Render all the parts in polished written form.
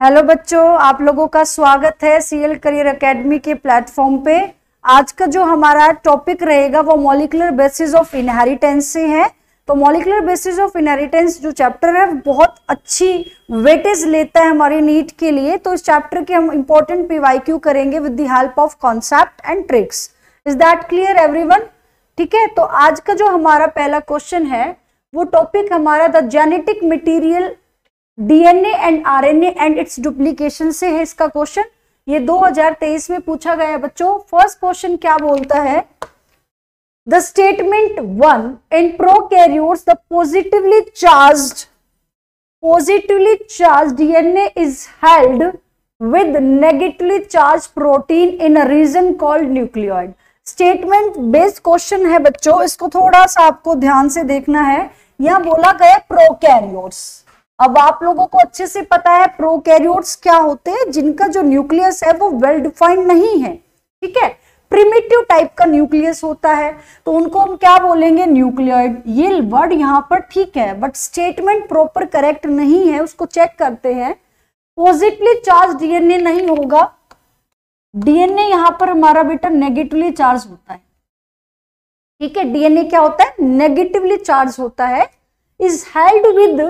Hello बच्चों, आप लोगों का स्वागत है सीएल करियर एकेडमी के प्लेटफॉर्म पे। आज का जो हमारा टॉपिक रहेगा वो मॉलिक्यूलर बेसिस ऑफ इनहेरिटेंस से है। तो मॉलिक्यूलर बेसिस ऑफ इनहेरिटेंस जो चैप्टर है बहुत अच्छी वेटेज लेता है हमारी नीट के लिए। तो इस चैप्टर के हम इंपॉर्टेंट पीवाईक्यू करेंगे with the help of concept and tricks. Is that clear everyone? ठीक है, तो आज का जो हमारा पहला क्वेश्चन है वो टॉपिक हमारा the genetic material DNA and RNA and it's duplication से है। इसका क्वेश्चन ये 2023 में पूछा गया है बच्चों। फर्स्ट क्वेश्चन क्या बोलता है? The statement 1 in prokaryotes the positively charged DNA is held with negatively charge protein in a reason called nucleoid. Statement based question है बच्चों, इसको थोड़ा सा आपको ध्यान से देखना है। यहां बोला गया प्रोकैरियोट्स। अब आप लोगों को अच्छे से पता है प्रोकैरियोट्स क्या होते हैं, जिनका जो न्यूक्लियस है वो वेल डिफाइंड नहीं है। ठीक है, प्रिमिटिव टाइप का न्यूक्लियस होता है, तो उनको हम क्या बोलेंगे? न्यूक्लियोइड। ये वर्ड यहाँ पर ठीक है, बट स्टेटमेंट प्रॉपर करेक्ट नहीं है, उसको चेक करते हैं। पॉजिटिवली चार्ज डीएनए नहीं होगा, डीएनए यहाँ पर हमारा बेटा नेगेटिवली चार्ज होता है। ठीक है, डीएनए क्या होता है? नेगेटिवली चार्ज होता है। Is held with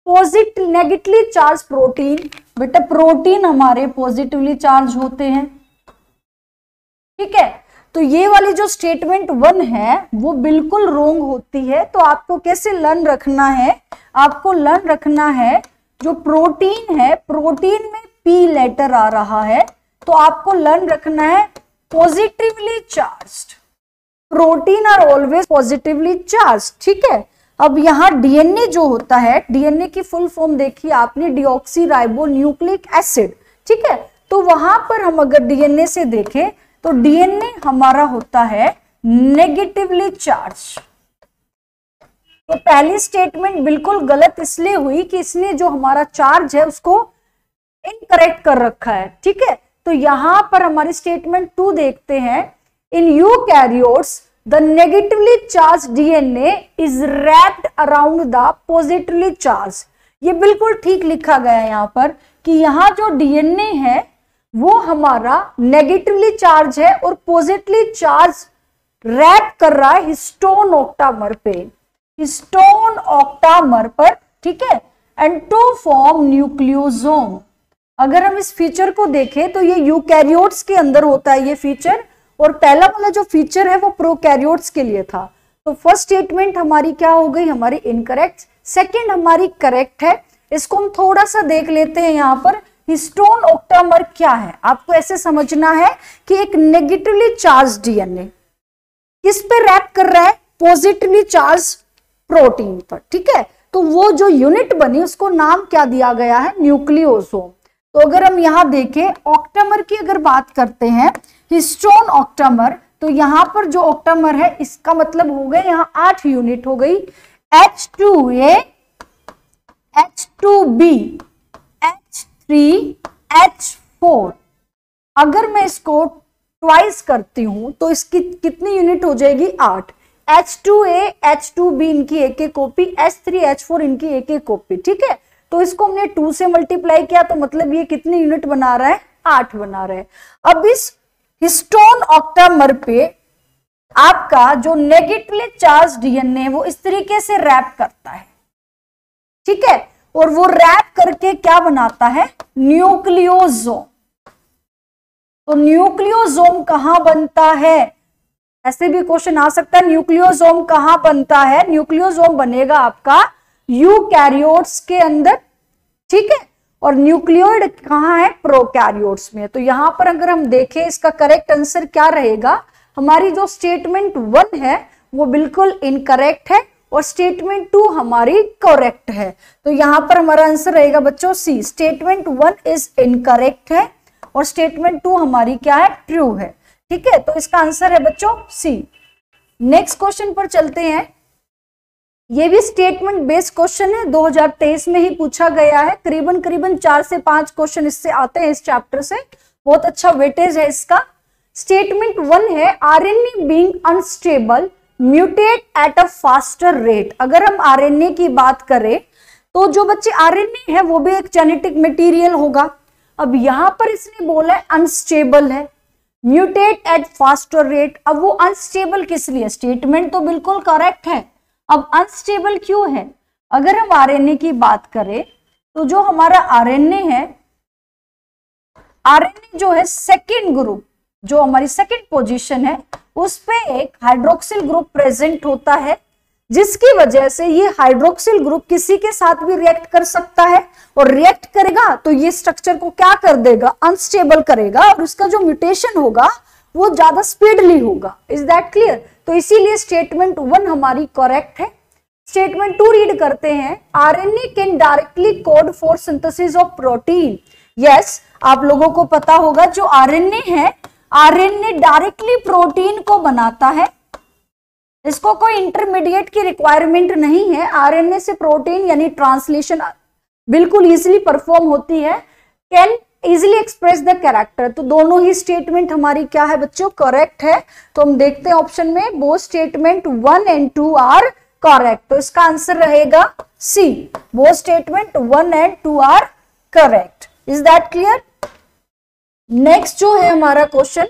positive negatively charge protein. बेटा प्रोटीन हमारे पॉजिटिवली चार्ज होते हैं। ठीक है, तो ये वाली जो स्टेटमेंट 1 है वो बिल्कुल रोंग होती है। तो आपको कैसे लर्न रखना है? आपको लर्न रखना है जो प्रोटीन है, प्रोटीन में पी लेटर आ रहा है, तो आपको लर्न रखना है positively charged. Protein are always positively charge. ठीक है, अब यहाँ डीएनए जो होता है, डीएनए की फुल फॉर्म देखिए आपने, डीऑक्सी राइबो न्यूक्लिक एसिड। ठीक है, तो वहां पर हम अगर डीएनए से देखें तो डीएनए हमारा होता है नेगेटिवली चार्ज। तो पहली स्टेटमेंट बिल्कुल गलत इसलिए हुई कि इसने जो हमारा चार्ज है उसको इनकरेक्ट कर रखा है। ठीक है, तो यहां पर हमारी स्टेटमेंट 2 देखते हैं। In eukaryotes the negatively charged DNA is wrapped around the positively charged। ये बिल्कुल ठीक लिखा गया है यहाँ पर कि यहाँ जो डीएनए है वो हमारा नेगेटिवली चार्ज है और पॉजिटिवली चार्ज रैप कर रहा है हिस्टोन ऑक्टामर पे, हिस्टोन ऑक्टामर पर। ठीक है, एंड टू फॉर्म न्यूक्लियोसोम। अगर हम इस फीचर को देखें तो ये यूकैरियोट्स के अंदर होता है ये फीचर, और पहला वाला जो फीचर है वो प्रोकैरियोट्स के लिए था। तो फर्स्ट स्टेटमेंट हमारी क्या हो गई? हमारी इनकरेक्ट। सेकंड हमारी करेक्ट है। इसको हम थोड़ा सा देख लेते हैं। यहाँ पर हिस्टोन ऑक्टामर क्या है आपको ऐसे समझना है कि एक नेगेटिवली चार्ज डीएनए किस पे रैप कर रहा है? पॉजिटिवली चार्ज प्रोटीन पर। ठीक है, तो वो जो यूनिट बनी उसको नाम क्या दिया गया है? न्यूक्लियोसोम। तो अगर हम यहाँ देखें ऑक्टामर की अगर बात करते हैं, हिस्टोन ऑक्टामर, तो यहाँ पर जो ऑक्टामर है इसका मतलब हो गए यहाँ 8 यूनिट हो गई। H2A, H2B, H3, H4। अगर मैं इसको ट्वाइस करती हूं तो इसकी कितनी यूनिट हो जाएगी? 8। H2A, H2B इनकी एक एक कॉपी, H3, H4 इनकी एक एक कॉपी। ठीक है, तो इसको हमने 2 से मल्टीप्लाई किया तो मतलब ये कितनी यूनिट बना रहा है? 8 बना रहा है। अब इस हिस्टोन ऑक्टामर पे आपका जो नेगेटिवली चार्ज डीएनए है वो इस तरीके से रैप करता है। ठीक है, और वो रैप करके क्या बनाता है? न्यूक्लियोसोम। तो न्यूक्लियोसोम कहां बनता है? ऐसे भी क्वेश्चन आ सकता है, न्यूक्लियोसोम कहां बनता है? न्यूक्लियोसोम बनेगा आपका यूकैरियोट्स के अंदर। ठीक है, और न्यूक्लियोइड कहाँ है? प्रोकैरियोट्स में। तो यहां पर अगर हम देखें इसका करेक्ट आंसर क्या रहेगा? हमारी जो स्टेटमेंट 1 है वो बिल्कुल इनकरेक्ट है और स्टेटमेंट 2 हमारी करेक्ट है। तो यहां पर हमारा आंसर रहेगा बच्चों सी। स्टेटमेंट 1 इज इनकरेक्ट है और स्टेटमेंट 2 हमारी क्या है? ट्रू है। ठीक है, तो इसका आंसर है बच्चों सी। नेक्स्ट क्वेश्चन पर चलते हैं। ये भी स्टेटमेंट बेस्ड क्वेश्चन है, 2023 में ही पूछा गया है। करीबन 4 से 5 क्वेश्चन इससे आते हैं इस चैप्टर से, बहुत अच्छा वेटेज है इसका। स्टेटमेंट 1 है RNA being unstable mutate at a faster rate. अगर हम आरएनए की बात करें तो जो बच्चे आरएनए है वो भी एक जेनेटिक मटेरियल होगा। अब यहां पर इसने बोला है अनस्टेबल है, म्यूटेट एट फास्टर रेट। अब वो अनस्टेबल किस लिए? स्टेटमेंट तो बिल्कुल करेक्ट है, अब अनस्टेबल क्यों है? अगर हम आरएनए की बात करें तो जो हमारा आरएनए है, आरएनए जो है सेकेंड ग्रुप, जो हमारी सेकेंड पोजीशन है उस पे एक हाइड्रोक्सिल ग्रुप प्रेजेंट होता है, जिसकी वजह से ये हाइड्रोक्सिल ग्रुप किसी के साथ भी रिएक्ट कर सकता है, और रिएक्ट करेगा तो ये स्ट्रक्चर को क्या कर देगा? अनस्टेबल करेगा, और उसका जो म्यूटेशन होगा वो ज्यादा स्पीडली होगा। Is that clear? तो इसीलिए स्टेटमेंट 1 हमारी करेक्ट है। स्टेटमेंट 2 रीड करते हैं, RNA can directly code for synthesis of protein. Yes, आप लोगों को पता होगा जो आरएनए है, आरएनए डायरेक्टली प्रोटीन को बनाता है, इसको कोई इंटरमीडिएट की रिक्वायरमेंट नहीं है। आरएनए से प्रोटीन यानी ट्रांसलेशन बिल्कुल इजीली परफॉर्म होती है, can easily express the character. तो दोनों ही स्टेटमेंट हमारी क्या है बच्चों? करेक्ट है। तो हम देखते हैं ऑप्शन में, both statement 1 and 2 are correct. तो इसका आंसर रहेगा C, both statement 1 and 2 are correct. Is that clear? Next जो है हमारा क्वेश्चन,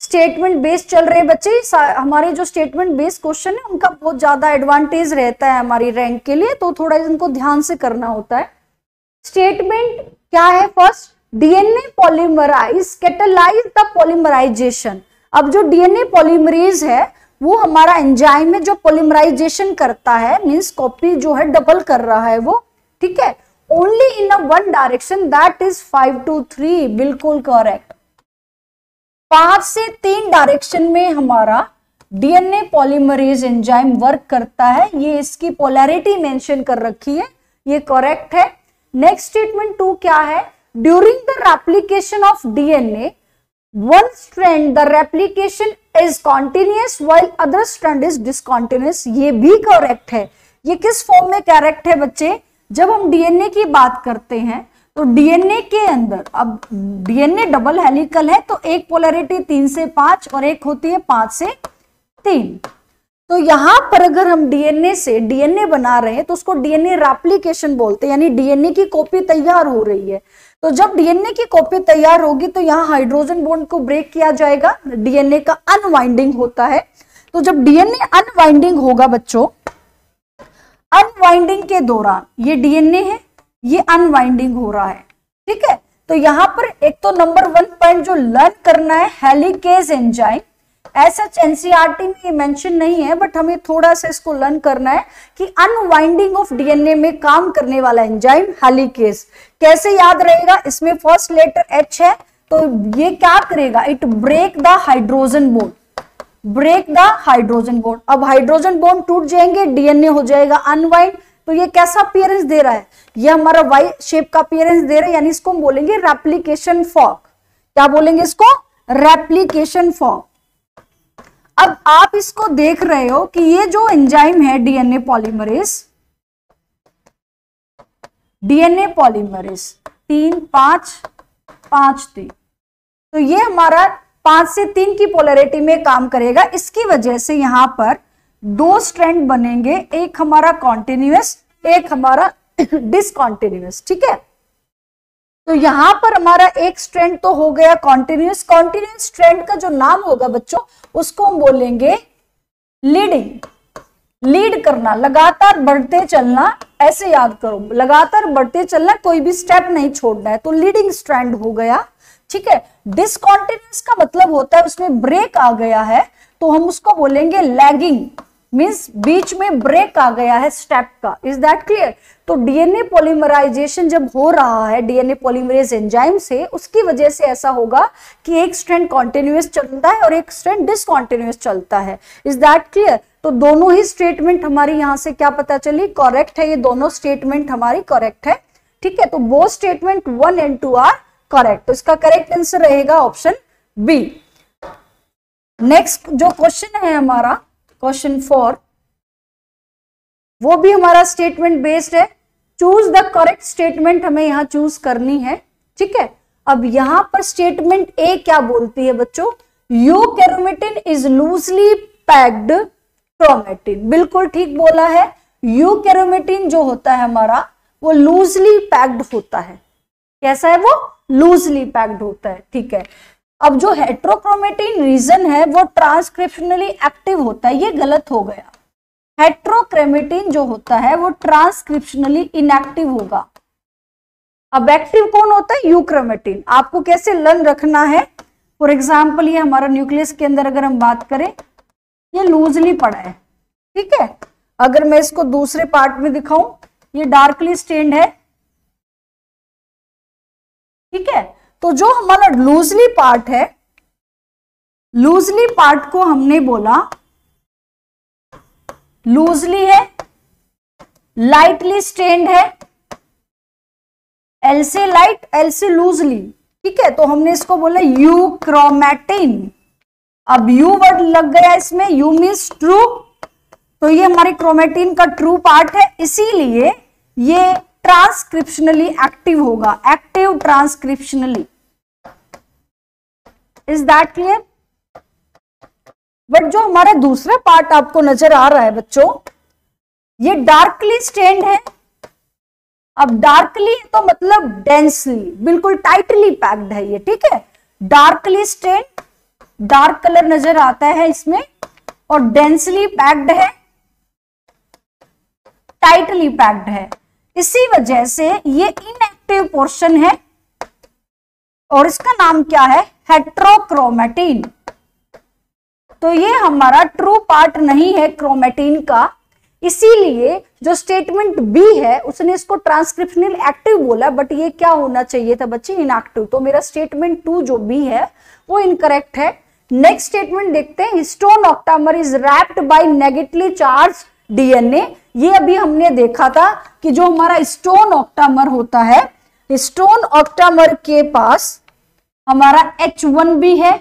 स्टेटमेंट बेस्ड चल रहे बच्चे। हमारे जो स्टेटमेंट बेस्ड क्वेश्चन है उनका बहुत ज्यादा एडवांटेज रहता है हमारी रैंक के लिए, तो थोड़ा इनको ध्यान से करना होता है। स्टेटमेंट क्या है? First, DNA polymerase catalyse the polymerisation. अब जो डीएनए पॉलीमरेज है वो हमारा एंजाइम है जो पॉलीमराइजेशन करता है, मींस कॉपी जो है डबल कर रहा है वो, ठीक है। Only in a one direction, that is 5 to 3, बिल्कुल करेक्ट। 5 से 3 डायरेक्शन में हमारा डीएनए पॉलीमरेज एंजाइम वर्क करता है, ये इसकी पोलैरिटी मेंशन कर रखी है, ये करेक्ट है। नेक्स्ट स्टेटमेंट 2 क्या है? During the replication of DNA one strand the replication is continuous while other strand is discontinuous, ये भी करेक्ट है। ये किस फॉर्म में करेक्ट है बच्चे? जब हम डीएनए की बात करते हैं तो डीएनए के अंदर, अब डीएनए डबल हेलिकल है तो एक पोलैरिटी 3 से 5 और एक होती है 5 से 3। तो यहां पर अगर हम डीएनए से डीएनए बना रहे हैं तो उसको डीएनए रेप्लिकेशन बोलते हैं, यानी डीएनए की कॉपी तैयार हो रही है। तो जब डीएनए की कॉपी तैयार होगी तो यहाँ हाइड्रोजन बॉन्ड को ब्रेक किया जाएगा, डीएनए का अनवाइंडिंग होता है। तो जब डीएनए अनवाइंडिंग होगा बच्चों, अनवाइंडिंग के दौरान ये डीएनए है, ये अनवाइंडिंग हो रहा है, ठीक है। तो यहाँ पर एक तो नंबर 1 पॉइंट जो लर्न करना है, हेलिकेज एंजाइम। ऐसा एनसीईआरटी में ये मेंशन नहीं है, बट हमें थोड़ा सा इसको लर्न करना है कि अनवाइंडिंग ऑफ डीएनए में काम करने वाला एंजाइम हेलिकेज। कैसे याद रहेगा? इसमें फर्स्ट लेटर एच है, तो ये क्या करेगा? It break the hydrogen bond, break the hydrogen bond. अब हाइड्रोजन बॉन्ड टूट जाएंगे, डीएनए हो जाएगा अनवाइंड। तो ये कैसा अपीयरेंस दे रहा है? ये हमारा वाई शेप का अपीयरेंस दे रहा है, यानी इसको हम बोलेंगे रेप्लिकेशन फॉर्क। क्या बोलेंगे इसको? Replication fork. अब आप इसको देख रहे हो कि ये जो एंजाइम है डीएनए पॉलीमरेज 3 5 5 3, तो ये हमारा 5 से 3 की पोलैरिटी में काम करेगा। इसकी वजह से यहां पर 2 स्ट्रैंड बनेंगे, एक हमारा कॉन्टिन्यूअस, एक हमारा डिसकॉन्टिन्यूअस, ठीक है। तो यहां पर हमारा एक स्ट्रैंड तो हो गया कॉन्टिन्यूअस। कॉन्टिन्यूअस स्ट्रैंड का जो नाम होगा बच्चों उसको हम बोलेंगे लीडिंग। लीड करना, लगातार बढ़ते चलना, ऐसे याद करो, लगातार बढ़ते चलना, कोई भी स्टेप नहीं छोड़ना है, तो लीडिंग स्ट्रैंड हो गया, ठीक है। डिसकॉन्टिन्यूअस का मतलब होता है उसमें ब्रेक आ गया है, तो हम उसको बोलेंगे लैगिंग, मींस बीच में ब्रेक आ गया है स्टेप का। Is that clear? तो डीएनए पॉलीमराइजेशन जब हो रहा है डीएनए पॉलीमरेज एंजाइम से, उसकी वजह से ऐसा होगा कि एक स्ट्रैंड कॉन्टिन्यूअस चलता है और एक स्ट्रैंड डिसकॉन्टिन्यूअस चलता है। Is that clear? तो दोनों ही स्टेटमेंट हमारी यहां से क्या पता चली? करेक्ट है, ये दोनों स्टेटमेंट हमारी करेक्ट है, ठीक है। तो both statement 1 and 2 are correct. तो इसका करेक्ट आंसर रहेगा ऑप्शन बी। नेक्स्ट जो क्वेश्चन है हमारा क्वेश्चन 4, वो भी हमारा स्टेटमेंट बेस्ड है। चूज द करेक्ट स्टेटमेंट हमें यहां चूज करनी है, ठीक है। अब यहां पर स्टेटमेंट ए क्या बोलती है बच्चों? यूकैरियोटिन इज लूजली पैक्ड क्रोमेटिन। बिल्कुल ठीक बोला है, यूकैरियोटिन जो होता है हमारा वो लूजली पैक्ड होता है। कैसा है वो? लूजली पैक्ड होता है। ठीक है, अब जो हेट्रोक्रोमेटिन रीजन है वो ट्रांसक्रिप्शनली एक्टिव होता है। ये गलत हो गया, हेट्रोक्रोमेटिन जो होता है वो ट्रांसक्रिप्शनली इनएक्टिव होगा। अब एक्टिव कौन होता है? यूक्रोमेटिन। आपको कैसे लर्न रखना है? फॉर एग्जाम्पल ये हमारा न्यूक्लियस के अंदर अगर हम बात करें, ये लूजली पड़ा है, ठीक है। अगर मैं इसको दूसरे पार्ट में दिखाऊं, ये डार्कली स्टेन्ड है, ठीक है। तो जो हमारा लूजली पार्ट है, लूजली पार्ट को हमने बोला लूजली है, लाइटली स्टेन्ड है, एल से लाइट, एल से लूजली, ठीक है। तो हमने इसको बोला यूक्रोमेटिन। अब यू वर्ड लग गया इसमें, यू मीन्स ट्रू, तो ये हमारे क्रोमेटिन का ट्रू पार्ट है, इसीलिए ये ट्रांसक्रिप्शनली एक्टिव होगा, active transcriptionally. Is that clear? But जो हमारा दूसरा पार्ट आपको नजर आ रहा है बच्चों, ये डार्कली स्टेन्ड है। अब डार्कली तो मतलब डेंसली, बिल्कुल टाइटली पैक्ड है ये, ठीक है। डार्कली स्टेन्ड, डार्क कलर नजर आता है इसमें, और डेंसली पैक्ड है, टाइटली पैक्ड है। इसी वजह से ये इनएक्टिव पोर्शन है और इसका नाम क्या है? हेट्रोक्रोमेटिन। तो ये हमारा ट्रू पार्ट नहीं है क्रोमेटिन का, इसीलिए जो स्टेटमेंट बी है उसने इसको ट्रांसक्रिप्शनल एक्टिव बोला, बट ये क्या होना चाहिए था बच्चे? इनएक्टिव। तो मेरा स्टेटमेंट 2 जो बी है वो इनकरेक्ट है। नेक्स्ट स्टेटमेंट देखते हैं, histone octamer is wrapped by negatively charge DNA. ये अभी हमने देखा था कि जो हमारा हिस्टोन ऑक्टामर होता है, हिस्टोन ऑक्टामर के पास हमारा H1 भी है।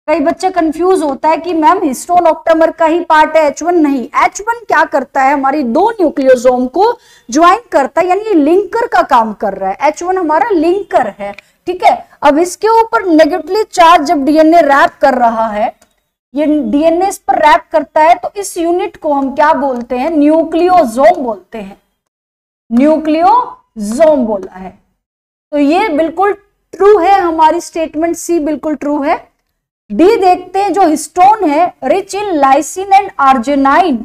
कई बच्चे कंफ्यूज होता है कि मैम हिस्टोन ऑक्टामर का ही पार्ट है, H1 नहीं। H1 क्या करता है? हमारी 2 न्यूक्लियोसोम को ज्वाइन करता है, यानी लिंकर का काम कर रहा है। H1 हमारा लिंकर है, ठीक है। अब इसके ऊपर नेगेटिवली चार्ज जब डीएनए रैप कर रहा है, ये डीएनए इस पर रैप करता है, तो इस यूनिट को हम क्या बोलते हैं? न्यूक्लियोसोम बोलते हैं, न्यूक्लियोसोम बोला है। तो ये बिल्कुल ट्रू है, हमारी स्टेटमेंट सी बिल्कुल ट्रू है। डी देखते हैं, जो हिस्टोन है rich in lysine and arginine.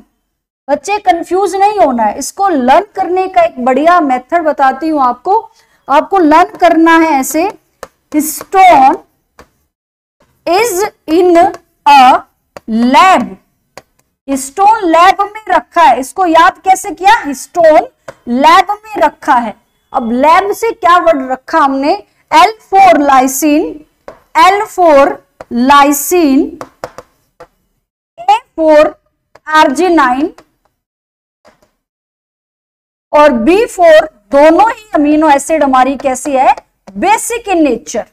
बच्चे कंफ्यूज नहीं होना है, इसको लर्न करने का एक बढ़िया मेथड बताती हूं आपको। आपको लर्न करना है ऐसे, histone is in a lab. Histone lab में रखा है, इसको याद कैसे किया? हिस्टोन लैब में रखा है। अब लैब से क्या वर्ड रखा हमने? L4 lysine, L4 lysine, A4 arginine और B4, दोनों ही अमीनो एसिड हमारी कैसी है? Basic in nature.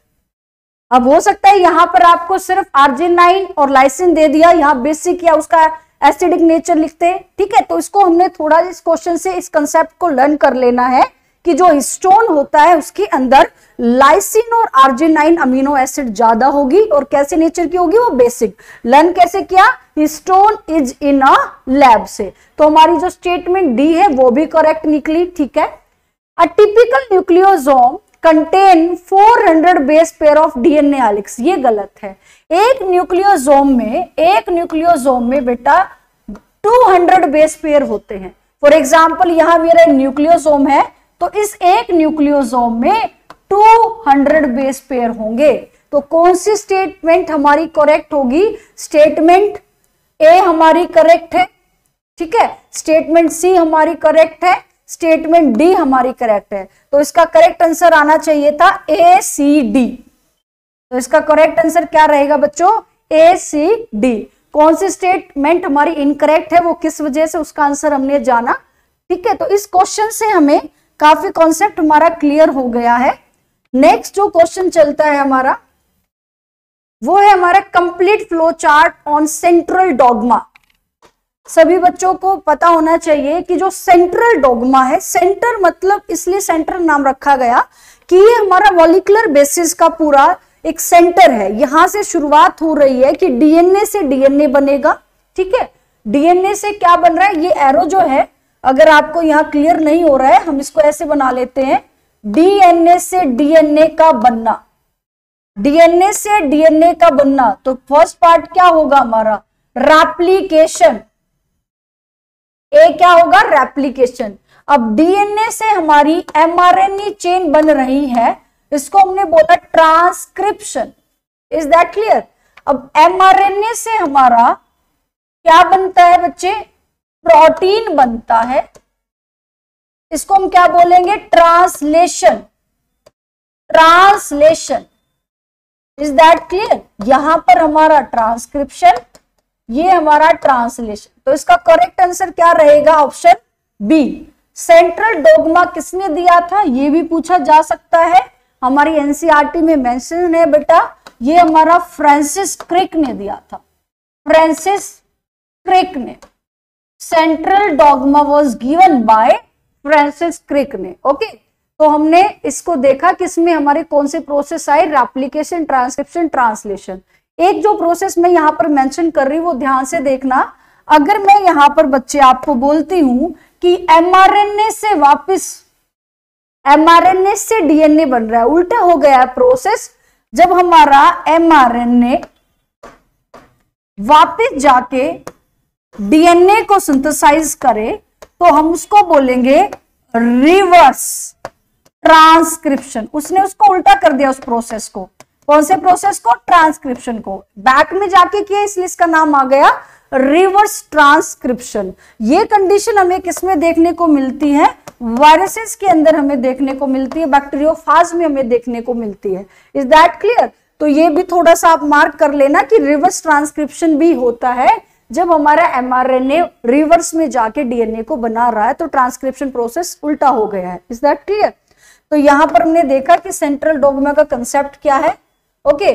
अब हो सकता है यहां पर आपको सिर्फ आर्जिनाइन और लाइसिन दे दिया, यहां बेसिक या उसका एसिडिक नेचर लिखते हैं, ठीक है। तो इसको हमने थोड़ा इस क्वेश्चन से इस कंसेप्ट को लर्न कर लेना है कि जो हिस्टोन होता है उसके अंदर लाइसिन और आर्जिनाइन अमीनो एसिड ज्यादा होगी, और कैसे नेचर की होगी? वो बेसिक। लर्न कैसे किया? Histone is in a lab से। तो हमारी जो स्टेटमेंट डी है वो भी करेक्ट निकली, ठीक है। A typical nucleosome contain 400 base pair of DNA helix. ये गलत है। एक न्यूक्लियोसोम में बेटा 200 बेस पेयर होते हैं। फॉर एग्जाम्पल यहां मेरा न्यूक्लियोसोम है, तो इस एक न्यूक्लियोसोम में 200 बेस पेयर होंगे। तो कौन सी स्टेटमेंट हमारी करेक्ट होगी? स्टेटमेंट ए हमारी करेक्ट है, ठीक है। स्टेटमेंट सी हमारी करेक्ट है, स्टेटमेंट डी हमारी करेक्ट है। तो इसका करेक्ट आंसर आना चाहिए था ए सी डी। तो इसका करेक्ट आंसर क्या रहेगा बच्चों? ए सी डी। कौन सी स्टेटमेंट हमारी इनकरेक्ट है, वो किस वजह से, उसका आंसर हमने जाना, ठीक है। तो इस क्वेश्चन से हमें काफी कॉन्सेप्ट हमारा क्लियर हो गया है। नेक्स्ट जो क्वेश्चन चलता है हमारा, वो है हमारा complete flow chart on central dogma. सभी बच्चों को पता होना चाहिए कि जो सेंट्रल डॉगमा है, सेंटर मतलब इसलिए सेंटर नाम रखा गया कि ये हमारा मॉलिक्यूलर बेसिस का पूरा एक सेंटर है। यहां से शुरुआत हो रही है कि डीएनए से डीएनए बनेगा, ठीक है। डीएनए से क्या बन रहा है, ये एरो जो है अगर आपको यहाँ क्लियर नहीं हो रहा है, हम इसको ऐसे बना लेते हैं, डीएनए से डीएनए का बनना, डीएनए से डीएनए का बनना। तो फर्स्ट पार्ट क्या होगा हमारा, रेप्लिकेशन, ए क्या होगा, रेप्लिकेशन। अब डीएनए से हमारी एमआरएनए चेन बन रही है, इसको हमने बोला ट्रांसक्रिप्शन। Is that clear? अब एमआरएनए से हमारा क्या बनता है बच्चे, प्रोटीन बनता है, इसको हम क्या बोलेंगे, translation, translation. Is that clear? यहां पर हमारा ट्रांसक्रिप्शन, ये हमारा ट्रांसलेशन। तो इसका करेक्ट आंसर क्या रहेगा, ऑप्शन बी। सेंट्रल डोग्मा किसने दिया था, ये भी पूछा जा सकता है, हमारी एनसीईआरटी में मेंशन है बेटा, ये हमारा फ्रांसिस क्रिक ने दिया था, फ्रांसिस क्रिक ने। Central dogma was given by Francis Crick ने। ओके, तो हमने इसको देखा कि इसमें हमारे कौन से प्रोसेस आए, रेप्लिकेशन, ट्रांसक्रिप्शन, ट्रांसलेशन। एक जो प्रोसेस मैं यहां पर मेंशन कर रही हूं वो ध्यान से देखना। अगर मैं यहां पर बच्चे आपको बोलती हूं कि एमआरएनए से वापस, एमआरएनए से डीएनए बन रहा है, उल्टा हो गया है प्रोसेस। जब हमारा एमआरएनए वापस जाके डीएनए को सिंथेसाइज करे तो हम उसको बोलेंगे रिवर्स ट्रांसक्रिप्शन। उसने उसको उल्टा कर दिया उस प्रोसेस को, कौन से प्रोसेस को, ट्रांसक्रिप्शन को, बैक में जाके किया, इसलिए इसका नाम आ गया रिवर्स ट्रांसक्रिप्शन। ये कंडीशन हमें किसमें देखने को मिलती है, वायरसेस के अंदर हमें देखने को मिलती है, बैक्टीरियोफाज में हमें देखने को मिलती है। Is that clear? तो ये भी थोड़ा सा आप मार्क कर लेना कि रिवर्स ट्रांसक्रिप्शन भी होता है जब हमारा एमआरएनए रिवर्स में जाके डीएनए को बना रहा है, तो ट्रांसक्रिप्शन प्रोसेस उल्टा हो गया है। Is that clear? तो यहां पर हमने देखा कि सेंट्रल डोग्मा का कंसेप्ट क्या है। ओके,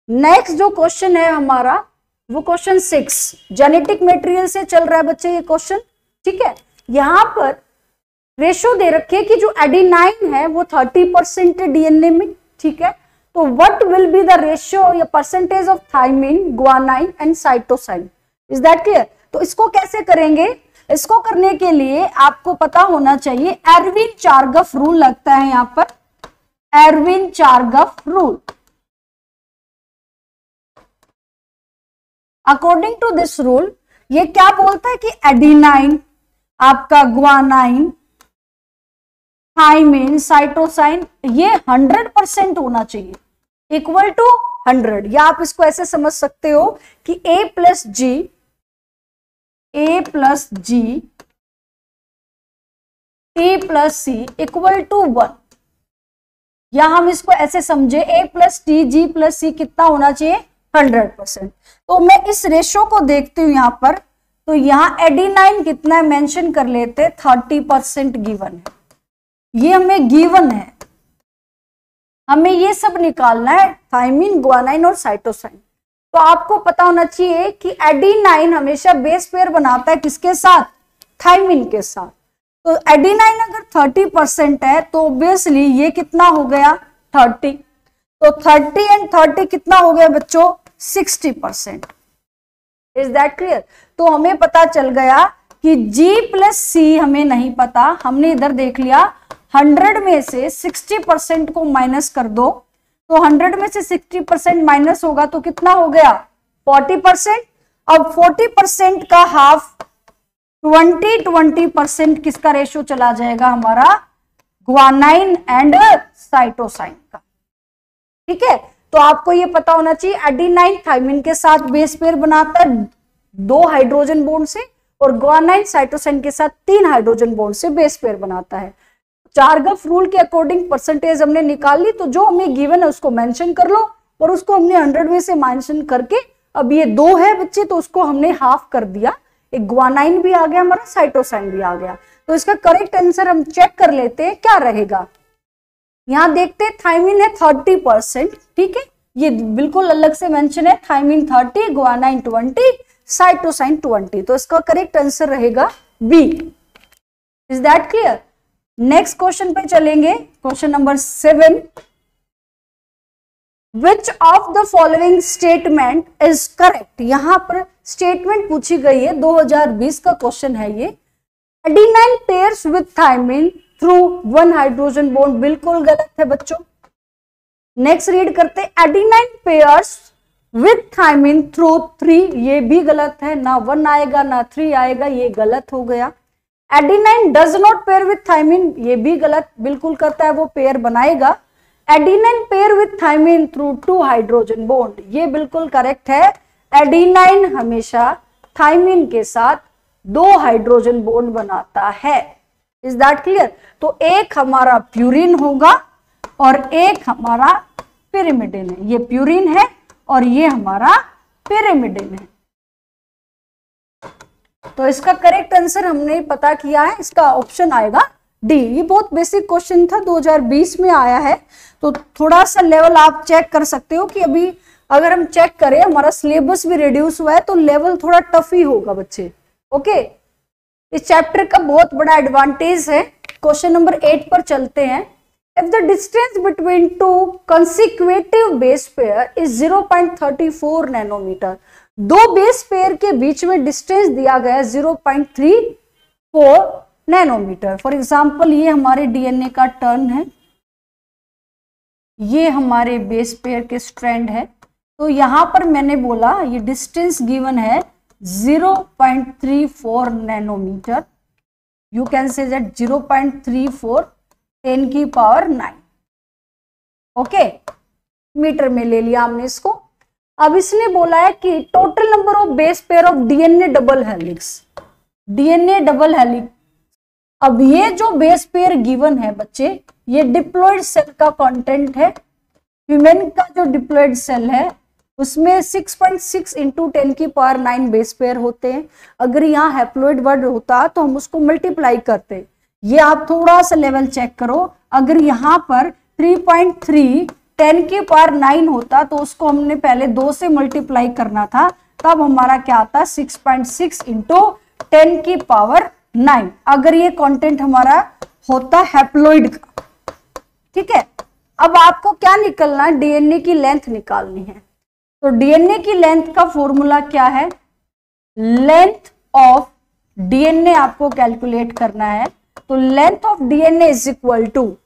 नेक्स्ट जो क्वेश्चन है हमारा वो क्वेश्चन 6 जेनेटिक मटेरियल से चल रहा है बच्चे ये क्वेश्चन। ठीक है, यहां पर रेशो दे रखी है कि जो एडेनाइन है वो 30% डीएनए में। ठीक है, तो what will be the ratio या percentage of thymine, guanine and cytosine. Is that clear? तो इसको कैसे करेंगे, इसको करने के लिए आपको पता होना चाहिए एरविन चारगफ रूल लगता है यहां पर, Erwin Chargaff rule. According to this rule ये क्या बोलता है कि एडेनाइन, आपका ग्वानाइन, थायमिन, साइटोसाइन ये 100% होना चाहिए, इक्वल टू 100। या आप इसको ऐसे समझ सकते हो कि A plus G T plus C equal to 1। या हम इसको ऐसे समझे A plus T G plus C कितना होना चाहिए, 100%। तो मैं इस रेशो को देखती हूं यहां पर, तो यहां एडेनाइन कितना मेंशन कर लेते, 30% गिवन है, ये हमें गिवन है, हमें ये सब निकालना है, थायमिन, ग्वानाइन और साइटोसाइन। तो आपको पता होना चाहिए कि एडेनाइन हमेशा बेस पेयर बनाता है किसके साथ, थायमिन के साथ। तो एडेनाइन अगर 30% है तो ऑब्वियसली ये कितना हो गया, 30। तो 30 एंड 30 कितना हो गया बच्चों, 60%। Is that clear? तो हमें पता चल गया कि G प्लस C हमें नहीं पता, हमने इधर देख लिया 100 में से 60% को माइनस कर दो, तो 100 में से 60% माइनस होगा तो कितना हो गया, 40%। अब 40% का हाफ 20% किसका रेशियो चला जाएगा, हमारा ग्वानाइन एंड साइटोसाइन का। ठीक है, तो आपको ये पता होना चाहिए एडेनाइन थायमिन के साथ बेस पेयर बनाता है 2 हाइड्रोजन बॉन्ड से, और ग्वानाइन साइटोसाइन के साथ 3 हाइड्रोजन बॉन्ड से बेस पेयर बनाता है। चारगफ रूल के अकॉर्डिंग परसेंटेज हमने निकाल ली, तो जो हमें गिवन है उसको मेंशन कर लो, और उसको हमने 100 में से मेंशन करके, अब ये 2 है बच्चे तो उसको हमने हाफ कर दिया, एक ग्वानाइन भी आ गया हमारा, साइटोसाइन भी आ गया। तो इसका करेक्ट आंसर हम चेक कर लेते हैं क्या रहेगा। यहां देखते हैं थायमिन है 30%, ठीक है, ये बिल्कुल अलग से मेंशन है, थायमिन 30, ग्वानाइन 20, साइटोसाइन 20। तो इसका करेक्ट आंसर रहेगा B. Is that clear? Next question पे चलेंगे, question number 7। Which of the following statement is correct. यहां पर स्टेटमेंट पूछी गई है, 2020 का क्वेश्चन है ये। Adenine pairs with thymine through 1 hydrogen bond, बिल्कुल गलत है बच्चों। नेक्स्ट रीड करते, adenine pairs with thymine through 3, ये भी गलत है, ना 1 आएगा ना 3 आएगा, ये गलत हो गया। Adenine does not pair with thymine, ये भी गलत, बिल्कुल करता है, वो पेयर बनाएगा। Adenine pair with thymine through 2 hydrogen bond, ये बिल्कुल करेक्ट है। एडिनाइन हमेशा थायमिन के साथ 2 हाइड्रोजन बॉन्ड बनाता है। Is that clear? तो एक हमारा प्यूरिन होगा और एक हमारा पिरिमिडिन है। ये प्यूरिन है और ये हमारा पिरिमिडिन है। तो इसका करेक्ट आंसर हमने पता किया है, इसका ऑप्शन आएगा डी। ये बहुत बेसिक क्वेश्चन था, 2020 में आया है, तो थोड़ा सा लेवल आप चेक कर सकते हो कि अभी अगर हम चेक करें, हमारा सिलेबस भी रिड्यूस हुआ है तो लेवल थोड़ा टफ ही होगा बच्चे। ओके, इस चैप्टर का बहुत बड़ा एडवांटेज है। क्वेश्चन नंबर 8 पर चलते हैं। If the distance between 2 consecutive base pair is 0.34 nanometre, 2 base pair के बीच में डिस्टेंस दिया गया 0.34 नैनोमीटर। फॉर एग्जाम्पल ये हमारे डीएनए का टर्न है, ये हमारे बेस पेयर के स्ट्रैंड है, तो यहां पर मैंने बोला ये डिस्टेंस गिवन है 0.34 nanometre. You can say that 0.34 10 की पावर 9। ओके, मीटर में ले लिया हमने इसको। अब इसने बोला है कि total number of base pair of DNA double helix, DNA double helix. अब ये जो बेस पेयर गिवन है बच्चे, ये डिप्लॉयड सेल का कंटेंट है। ह्यूमन का जो डिप्लॉयड सेल है उसमें 6.6 इंटू 10 की पावर 9 बेस पेयर होते हैं। अगर यहाँ हैप्लॉइड वर्ड होता तो हम उसको मल्टीप्लाई करते। ये आप थोड़ा सा लेवल चेक करो, अगर यहाँ पर 3.3 10 की पावर 9 होता तो उसको हमने पहले 2 से मल्टीप्लाई करना था, तब हमारा क्या आता 6.6 इंटू 10 की पावर 9, अगर ये कंटेंट हमारा होता हैप्लॉइड का। ठीक है, अब आपको क्या निकलना है, डीएनए की लेंथ निकालनी है। तो डीएनए की लेंथ का फॉर्मूला क्या है, लेंथ ऑफ डीएनए आपको कैलकुलेट करना है। तो length of DNA is equal to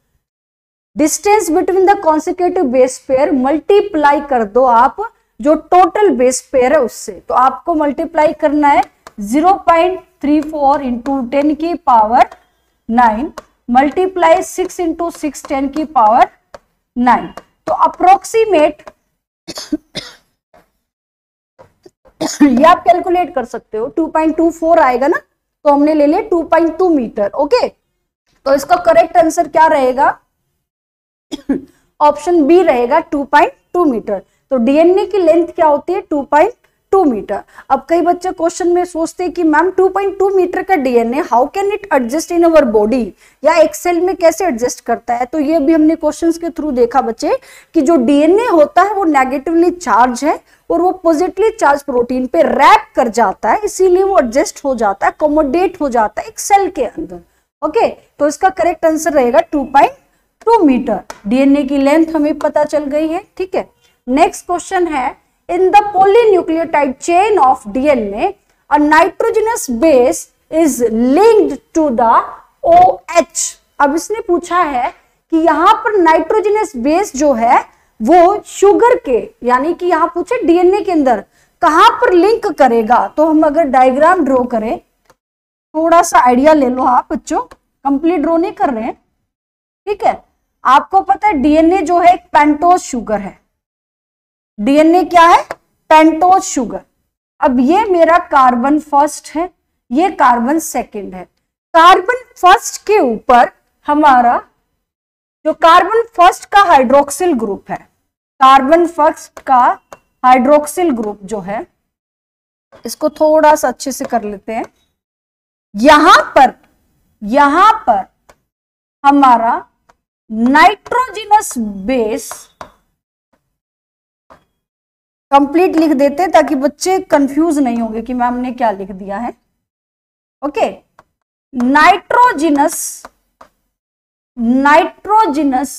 distance between the consecutive base pair multiply कर दो आप जो टोटल बेस पेयर है उससे। तो आपको मल्टीप्लाई करना है 0.34 इंटू 10 की पावर 9 मल्टीप्लाई 6 इंटू 6 10 की पावर 9। तो अप्रोक्सीमेट ये आप कैलकुलेट कर सकते हो, 2.24 आएगा ना, तो हमने ले लिया 2.2 मीटर। ओके, तो इसका करेक्ट आंसर क्या रहेगा, ऑप्शन बी रहेगा 2.2 मीटर। तो डीएनए की लेंथ क्या होती है 2.2 मीटर। अब कई बच्चे क्वेश्चन में सोचते हैं कि मैम 2.2 मीटर का DNA how can it adjust in our body, या एक सेल में कैसे एडजस्ट करता है। तो ये भी हमने क्वेश्चंस के थ्रू देखा बच्चे कि जो डीएनए होता है वो नेगेटिवली चार्ज है और वो पॉजिटिवली चार्ज प्रोटीन पे रैप कर जाता है, इसीलिए वो एडजस्ट हो जाता है, अकोमोडेट हो जाता है एक सेल के अंदर। ओके, तो इसका करेक्ट आंसर रहेगा 2.2 मीटर। डीएनए की लेंथ हमें पता चल गई है। ठीक है, नेक्स्ट क्वेश्चन है, in the polynucleotide chain of DNA a nitrogenous base is linked to the OH। अब इसने पूछा है कि यहाँ पर नाइट्रोजनस बेस जो है वो शुगर के, यानी कि यहाँ पूछे डीएनए के अंदर कहां पर लिंक करेगा। तो हम अगर डायग्राम ड्रॉ करें, थोड़ा सा आइडिया ले लो आप बच्चों, कंप्लीट ड्रॉ नहीं कर रहे हैं। ठीक है, आपको पता है डीएनए जो है एक पेंटोज शुगर है। डीएनए क्या है, पेंटोज शुगर। अब ये मेरा कार्बन फर्स्ट है, ये कार्बन सेकंड है। कार्बन फर्स्ट के ऊपर हमारा जो कार्बन फर्स्ट का हाइड्रोक्सिल ग्रुप है, कार्बन फर्स्ट का हाइड्रोक्सिल ग्रुप जो है, इसको थोड़ा सा अच्छे से कर लेते हैं। यहां पर हमारा नाइट्रोजनस बेस कंप्लीट लिख देते हैं ताकि बच्चे कंफ्यूज नहीं होंगे कि मैम ने क्या लिख दिया है। ओके, नाइट्रोजनस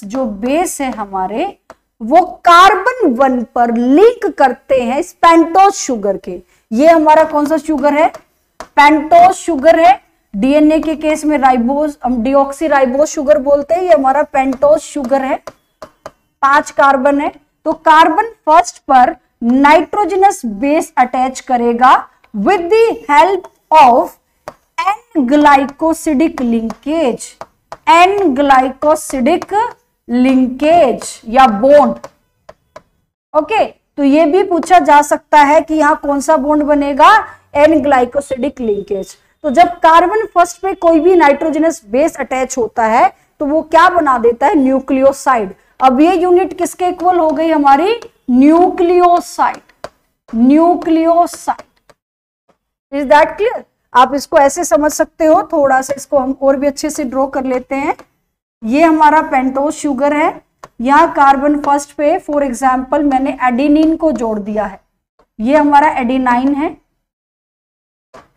जो बेस है हमारे वो कार्बन 1 पर लिंक करते हैं इस पेंटोज शुगर के। ये हमारा कौन सा शुगर है? पेंटोज शुगर है। डीएनए के केस में राइबोज, हम डीऑक्सी राइबोज शुगर बोलते हैं, ये हमारा पेंटोज शुगर है। 5 कार्बन है, तो कार्बन फर्स्ट पर नाइट्रोजनस बेस अटैच करेगा with the help of an glycosidic linkage, N glycosidic linkage या बॉन्ड। ओके, तो ये भी पूछा जा सकता है कि यहां कौन सा बॉन्ड बनेगा? N glycosidic linkage. तो जब कार्बन फर्स्ट पे कोई भी नाइट्रोजनस बेस अटैच होता है तो वो क्या बना देता है? न्यूक्लियोसाइड। अब ये यूनिट किसके इक्वल हो गई? हमारी nucleoside, nucleoside. Is that clear? आप इसको ऐसे समझ सकते हो, थोड़ा सा इसको हम और भी अच्छे से ड्रॉ कर लेते हैं। ये हमारा पेंटोज शुगर है, यहां कार्बन फर्स्ट पे फॉर एग्जांपल मैंने एडेनिन को जोड़ दिया है, ये हमारा एडेनाइन है,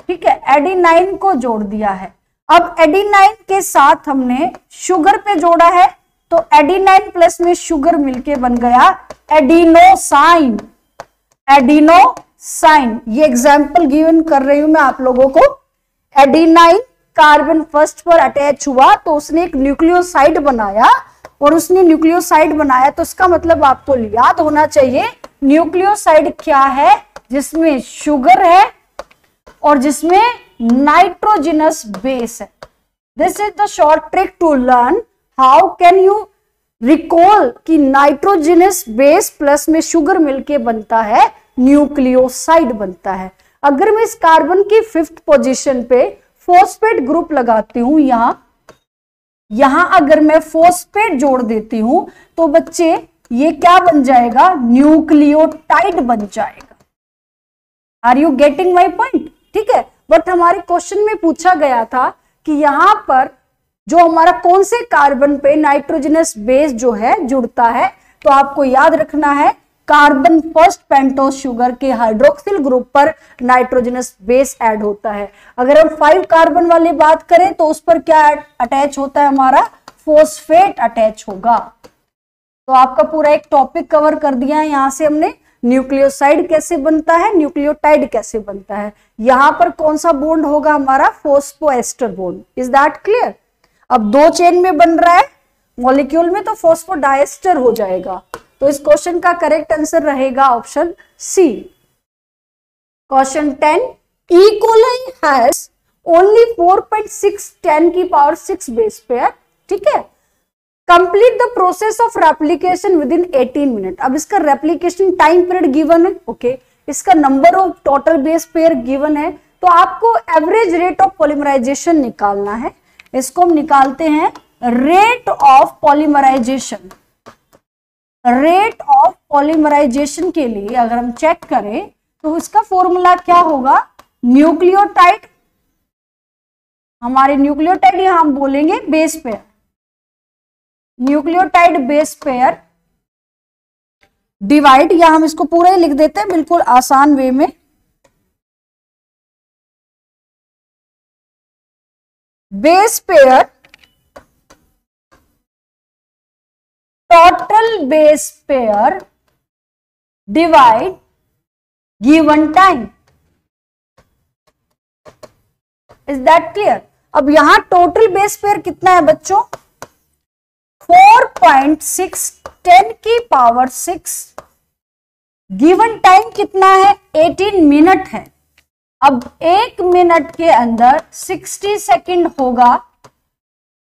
ठीक है, एडेनाइन को जोड़ दिया है। अब एडेनाइन के साथ हमने शुगर पे जोड़ा है, तो एडेनाइन प्लस में शुगर मिलके बन गया एडिनोसाइन, एडिनोसाइन। ये एग्जाम्पल गिवन कर रही हूं मैं आप लोगों को। एडेनाइन कार्बन फर्स्ट पर अटैच हुआ तो उसने एक न्यूक्लियोसाइड बनाया, और उसने न्यूक्लियोसाइड बनाया तो इसका मतलब आपको याद होना चाहिए न्यूक्लियोसाइड क्या है? जिसमें शुगर है और जिसमें नाइट्रोजनस बेस है। This is the short trick to learn how can you recall कि नाइट्रोजनस बेस प्लस में शुगर मिलके बनता है न्यूक्लियोसाइड बनता है। अगर मैं इस कार्बन की 5th पोजीशन पे फॉस्फेट ग्रुप लगाती हूं, यहां अगर मैं फॉस्फेट जोड़ देती हूं तो बच्चे ये क्या बन जाएगा? न्यूक्लियोटाइड बन जाएगा। Are you getting my point? ठीक है, बट हमारे क्वेश्चन में पूछा गया था कि यहां पर जो हमारा कौन से कार्बन पे नाइट्रोजनस बेस जो है जुड़ता है, तो आपको याद रखना है कार्बन फर्स्ट पेंटोज शुगर के हाइड्रोक्सिल ग्रुप पर नाइट्रोजनस बेस ऐड होता है। अगर हम 5 कार्बन वाली बात करें तो उस पर क्या अटैच होता है? हमारा फॉस्फेट अटैच होगा। तो आपका पूरा एक टॉपिक कवर कर दिया है। यहां से हमने न्यूक्लियोसाइड कैसे बनता है, न्यूक्लियोटाइड कैसे बनता है, यहां पर कौन सा बॉन्ड होगा? हमारा phosphoester bond. Is that clear? अब 2 चेन में बन रहा है मॉलिक्यूल में, तो फॉस्फोडाइएस्टर हो जाएगा। तो इस क्वेश्चन का करेक्ट आंसर रहेगा option C. Question 10, E. coli has only 4.6 10 की पावर 6 बेस पेयर, ठीक है। Complete the process of replication within 18 minute. अब इसका रेप्लिकेशन टाइम पीरियड गिवन है, ओके। इसका number of total base pair given है, तो आपको एवरेज रेट ऑफ पॉलीमराइजेशन निकालना है। इसको हम निकालते हैं rate of polymerisation. Rate of polymerisation के लिए अगर हम चेक करें तो इसका फॉर्मूला क्या होगा? न्यूक्लियोटाइड, हमारे न्यूक्लियोटाइड यहां हम बोलेंगे base pair, nucleotide base pair divide, या हम इसको पूरा ही लिख देते हैं बिल्कुल आसान वे में, base pair total base pair divide given time. Is that clear? अब यहां टोटल बेस पेयर कितना है बच्चों? 4.6 10 की पावर 6। गिवन टाइम कितना है? 18 मिनट है। अब 1 मिनट के अंदर 60 सेकंड होगा,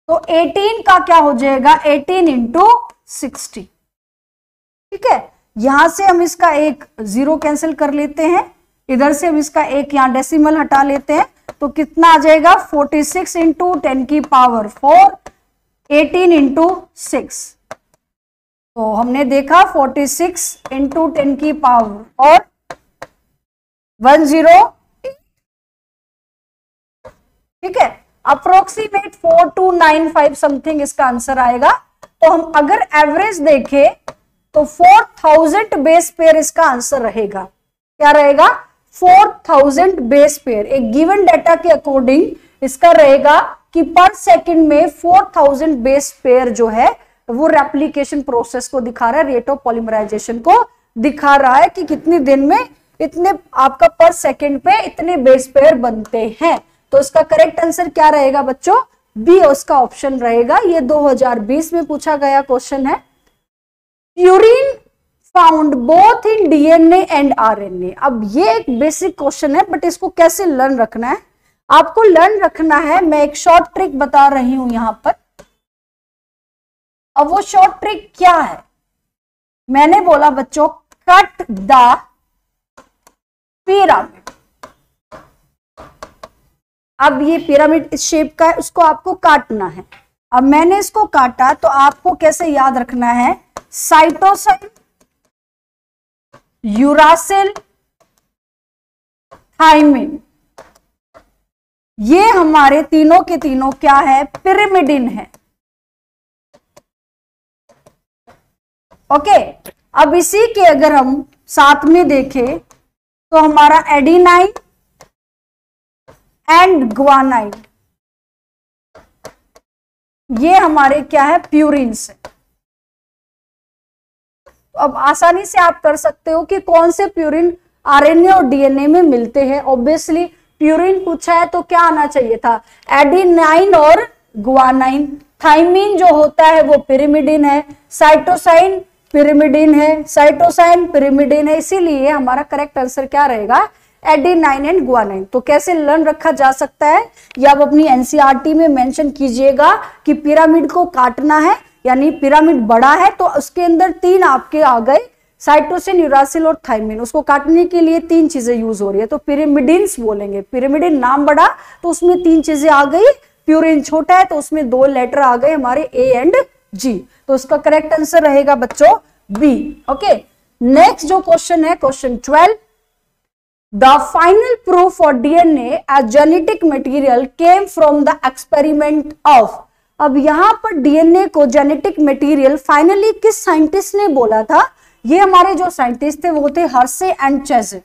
तो 18 का क्या हो जाएगा? 18 इंटू 60, ठीक है। यहां से हम इसका एक 0 कैंसिल कर लेते हैं, इधर से हम इसका एक यहां डेसिमल हटा लेते हैं, तो कितना आ जाएगा? 46 इंटू 10 की पावर 4, 18 इंटू 6। तो हमने देखा 46 इंटू 10 की पावर और 108, ठीक है। अप्रोक्सीमेट 4295 समथिंग इसका आंसर आएगा। तो हम अगर एवरेज देखें तो 4000 बेस पेयर इसका आंसर रहेगा। क्या रहेगा? 4000 बेस पेयर। एक गिवन डाटा के अकॉर्डिंग इसका रहेगा कि पर सेकंड में 4000 बेस पेयर जो है वो रेप्लिकेशन प्रोसेस को दिखा रहा है, रेट ऑफ पॉलीमराइजेशन को दिखा रहा है कि कितने दिन में इतने आपका पर सेकंड पे इतने बेस पेयर बनते हैं। तो इसका करेक्ट आंसर क्या रहेगा बच्चों? बी उसका ऑप्शन रहेगा। ये 2020 में पूछा गया क्वेश्चन है। Purine found both in DNA and RNA. अब ये एक बेसिक क्वेश्चन है, बट इसको कैसे लर्न रखना है आपको लर्न रखना है। मैं एक शॉर्ट ट्रिक बता रही हूं यहां पर। अब वो शॉर्ट ट्रिक क्या है? मैंने बोला बच्चों कट द पिरामिड। अब ये पिरामिड इस शेप का है, उसको आपको काटना है। अब मैंने इसको काटा तो आपको कैसे याद रखना है? साइटोसिन, यूरासिल, थाइमिन, ये हमारे तीनों के तीनों क्या है? पिरिमिडिन है। ओके, अब इसी के अगर हम साथ में देखें तो हमारा एडिनाइन एंड ग्वानाइन, ये हमारे क्या है? प्यूरिन्स है। तो अब आसानी से आप कर सकते हो कि कौन से प्यूरिन आरएनए और डीएनए में मिलते हैं। ऑब्वियसली प्यूरिन पूछा है तो क्या आना चाहिए था? एडिनाइन और ग्वानाइन। थाइमिन जो होता है वो पिरिमिडिन है। साइटोसाइन पिरिमिडिन है, साइटोसाइन पिरिमिडिन है, इसीलिए हमारा करेक्ट आंसर क्या रहेगा? Adenine and guanine. तो कैसे लर्न रखा जा सकता है? या आप अपनी एनसीईआरटी में मेंशन कीजिएगा कि पिरामिड को काटना है, यानी पिरामिड बड़ा है तो उसके अंदर 3 आपके आ गए, साइटोसिन, यूरासिल और थाइमिन। उसको काटने के लिए 3 चीजें यूज हो रही है, तो पिरिमिडिन्स बोलेंगे। पिरिमिडिन नाम बड़ा तो उसमें 3 चीजें आ गई। प्यूरिन छोटा है तो उसमें 2 लेटर आ गए हमारे ए एंड जी। तो उसका करेक्ट आंसर रहेगा बच्चों बी। ओके, नेक्स्ट जो क्वेश्चन है question 12, the final proof for DNA as genetic material came from the experiment of. अब यहां पर डीएनए को जेनेटिक मटेरियल फाइनली किस साइंटिस्ट ने बोला था? ये हमारे जो साइंटिस्ट थे वो थे हर्शे एंड चेजे।